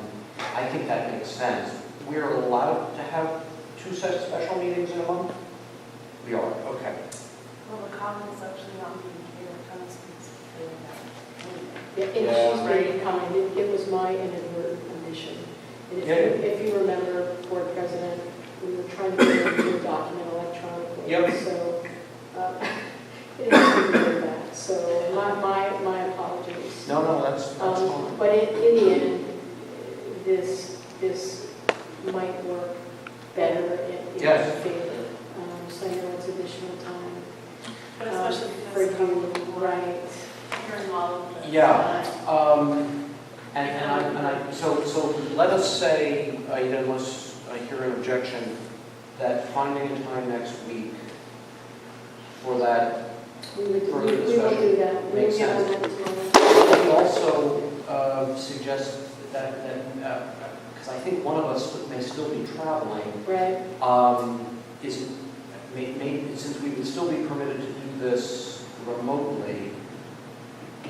I think that makes sense. We're allowed to have 2 such special meetings in a month? We are, okay. Well, the comments actually not being here, kind of speaks for that. Yeah, Yeah. and she's very kind. It was my inadvertent omission. And Yeah. if you remember, Board President, we were trying to get the document electronically. Yep. So, it didn't do that. So my apologies. No, that's fine. But in the end, this might work better in Yes. our favor. So I know it's additional time. But especially For because you, right. you're involved with it. Yeah. So let us say, unless I hear an objection, that finding a time next week for that. We will Further do discussion. that. We will Makes get on sense. that tomorrow. We also suggest that, because I think one of us may still be traveling, Right. since we would still be permitted to do this remotely,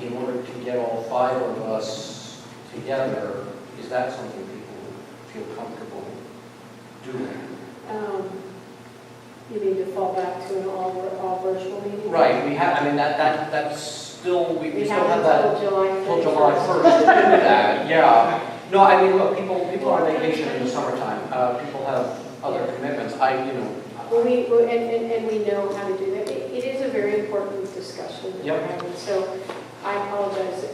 in order to get all 5 of us together, is that something people feel comfortable doing? You mean to fall back to an all virtual meeting? Right, we have, that's still, we We still have that until July 1st. till July 1st to do that, yeah. No, I mean, look, people are on vacation in the summertime, people have other commitments, Well, and we know how to do that. It is a very important discussion that we're Yep. having. So I apologize.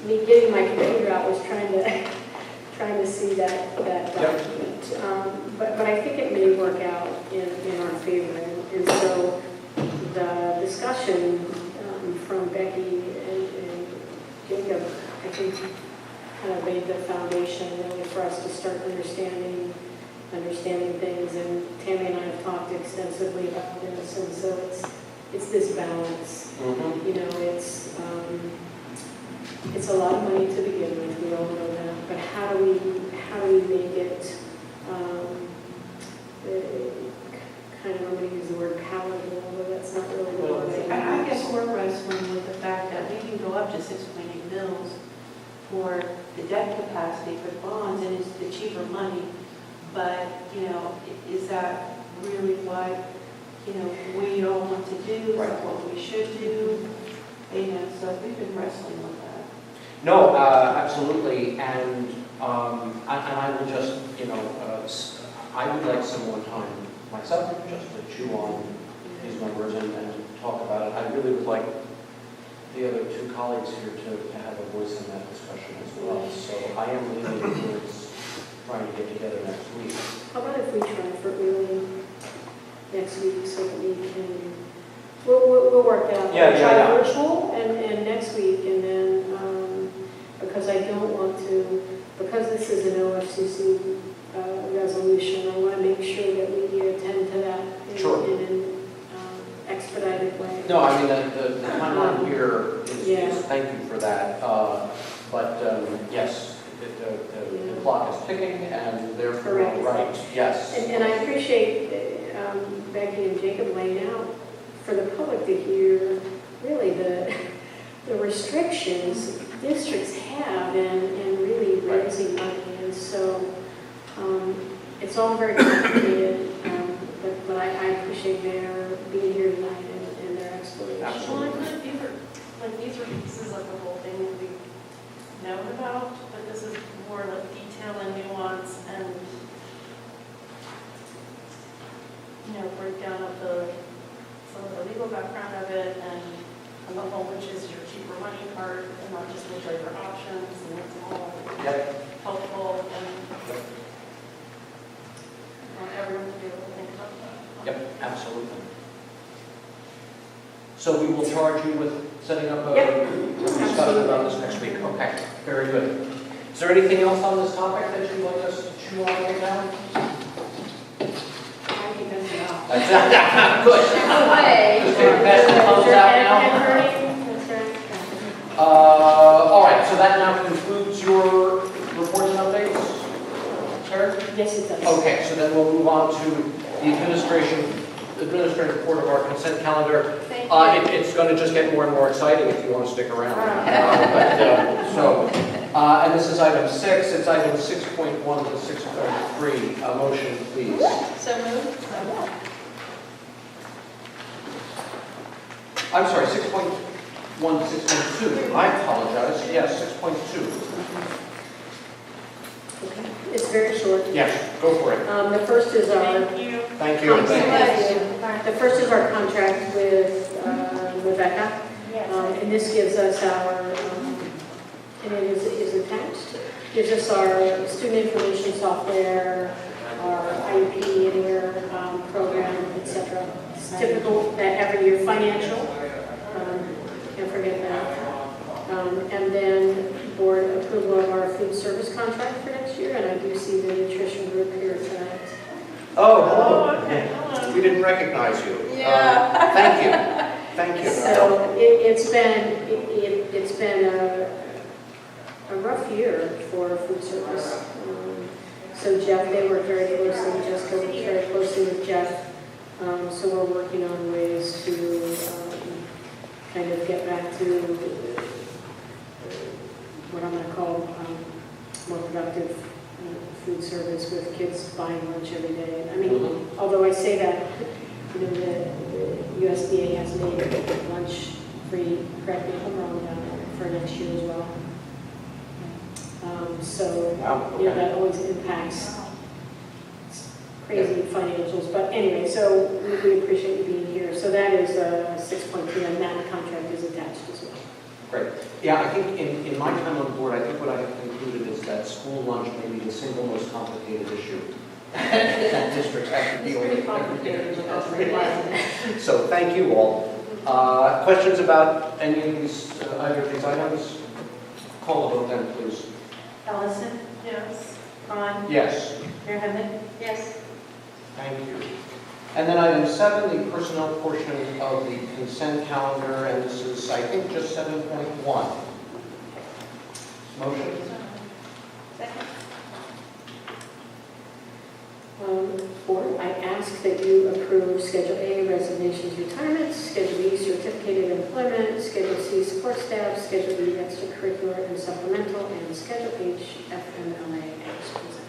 Me getting my computer out was trying to see that document. But I think it may work out in our favor. And so the discussion from Becky and Jacob, I think, kind of laid the foundation really for us to start understanding things. And Tammy and I have talked extensively about this, and so it's this balance. Mhm. You know, it's a lot of money to begin with, we all know that, but how do we make it, kind of, I'm going to use the word palatable, but that's not really the word. I guess we're wrestling with the fact that we can go up to 6.8 mils for the debt capacity for bonds, and it's the cheaper money. But, is that really what, we all want to do? Is that what we should do? So we've been wrestling with that. No, absolutely, and I will just, I would like some more time myself, just to chew on these numbers and talk about it. I really would like the other 2 colleagues here to have a voice in that discussion as well. So I am leaning towards trying to get together next week. How about if we try for early next week so that we can, we'll work that out. Yeah. Try virtual and next week, and then, because I don't want to, because this is an OFCC resolution, I want to make sure that we attend to that in an expedited way. No, I mean, the timeline here Yeah. is, thank you for that. But yes, the clock is ticking and therefore, Correct. right, yes. And I appreciate Becky and Jacob laying out for the public to hear really the restrictions districts have in really raising money. And so it's all very complicated, but I appreciate their being here tonight and their explanation. Absolutely. Well, these are pieces of the whole thing that we've known about, but this is more like detail and nuance and, breakdown of some of the legal background of it and the whole, which is your cheaper money part and not just which are your options, and it's all helpful and I want everyone to be able to think about that. Yep, absolutely. So we will charge you with setting up a discussion about this next week? Okay, very good. Is there anything else on this topic that you'd like us to chew on right now? I think that's enough. Good. Away. Just gonna pass the thumbs out now. All right, so that now concludes your reports and updates, sir? Yes, it does. Okay, so then we'll move on to the administrative report of our consent calendar. Thank you. It's going to just get more and more exciting if you want to stick around. And this is item 6. It's item 6.1 to 6.3. A motion, please. So moved. I'm sorry, 6.1 to 6.2. I apologize. Yes, 6.2. Okay. It's very short. Yes, go for it. The first is our Thank you. Thank you. The first is our contract with Rebecca, and this gives us our, and it is attached, gives us our student information software, our IEP Anywhere program, etc. It's typical that every year financial, can't forget that. And then board approval of our food service contract for next year, and I do see the nutrition group here tonight. Oh, Okay. we didn't recognize you. Yeah. Thank you. Thank you. So it's been a rough year for food service. So Jeff, they work very closely, Jessica works very closely with Jeff. So we're working on ways to kind of get back to what I'm going to call more productive food service with kids buying lunch every day. I mean, although I say that, you know, the USDA has made lunch free, correct me if I'm wrong, for next year as well. So, you know, that always impacts crazy financials. But anyway, so we appreciate you being here. So that is 6.2, and that contract is attached as well. Great. Yeah, I think in my time on board, I think what I have concluded is that school lunch may be the single most complicated issue that districts have to deal with. It's pretty complicated, but that's pretty wise. So thank you all. Questions about any of these, either of these items? Call the vote then, please. Ellison, Yes. Ron, Yes. Mayor Henry. Yes. Thank you. And then item 7, the personnel portion of the consent calendar, and this is, I think, just 7.1. Motion? Second. Board, I ask that you approve Schedule A, resignations, retirements, Schedule B, certificated employment, Schedule C, support staff, Schedule E, extracurricular and supplemental, and Schedule H, FMLA as presented.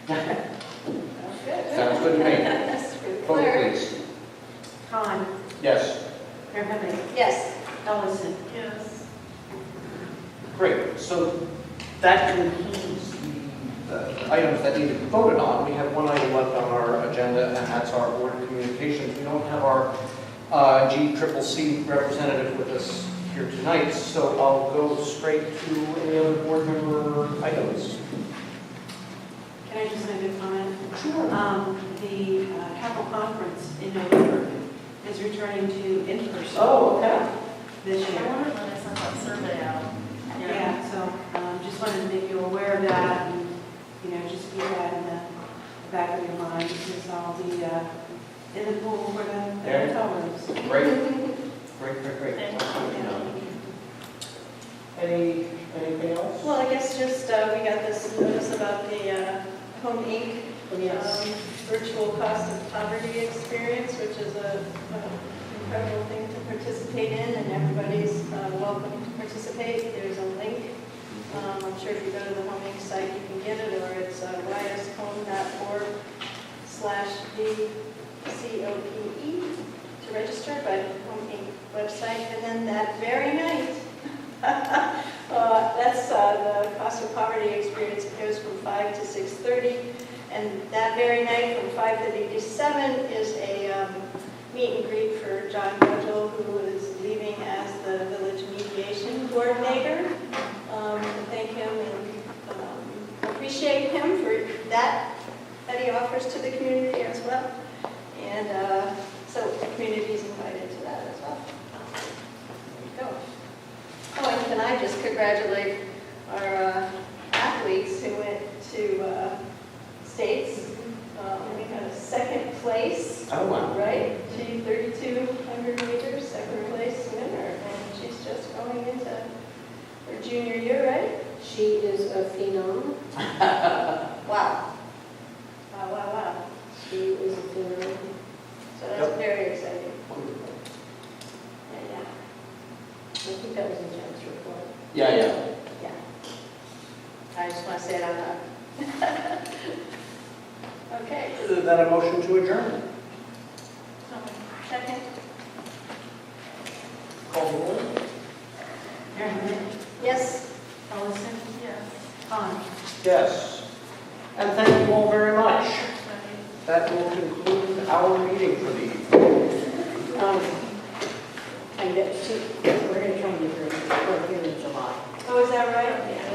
Good. Sounds good to me. That's pretty Vote, clear. please. Ron, Yes. Mayor Henry. Yes. Ellison. Yes. Great. So that concludes the items that need to be voted on. We have one item left on our agenda, and that's our board communications. We don't have our GCCC representative with us here tonight, so I'll go straight to any other board member items. Can I just make a comment? Sure. The Capital Conference in November is returning to in-person Oh, okay. this I year. wondered when I sent that survey out. Yeah, so just wanted to make you aware of that, and, you know, just keep that in the back of your mind, because I'll be in the pool for the Yeah. hotel rooms. Great. Thank you. Anything else? Well, I guess just, we got this notice about the Home Inc. Virtual cost of poverty experience, which is an incredible thing to participate in, and everybody's welcome to participate. There's a link. I'm sure if you go to the Home Inc. site, you can get it, or it's yshome.org/VCOPE to register by the Home Inc. website. And then that very night, that's the cost of poverty experience goes from 5 to 6:30. And that very night, from 5:30 to 7, is a meet and greet for John Gogel, who is leaving as the village mediation coordinator. Thank him and appreciate him for that he offers to the community as well. And so the community is can I just congratulate our athletes who went to states. We got a second place, Oh, wow. right? She 3,200 meters, second place winner, and she's just going into her junior year, right? She is a phenom. Wow. Wow, wow, wow. She is a phenom. So that's very exciting. Wonderful. Yeah. I think that was in Jen's report. Yeah. I just want to say it out loud. Okay. Is that a motion to adjourn? Second? Call the roll. Yes? Allison? Yes. Con? Yes. And thank you all very much. That will conclude our meeting for the evening. And that we're going to try and get her in July. Oh, is that right? Yeah.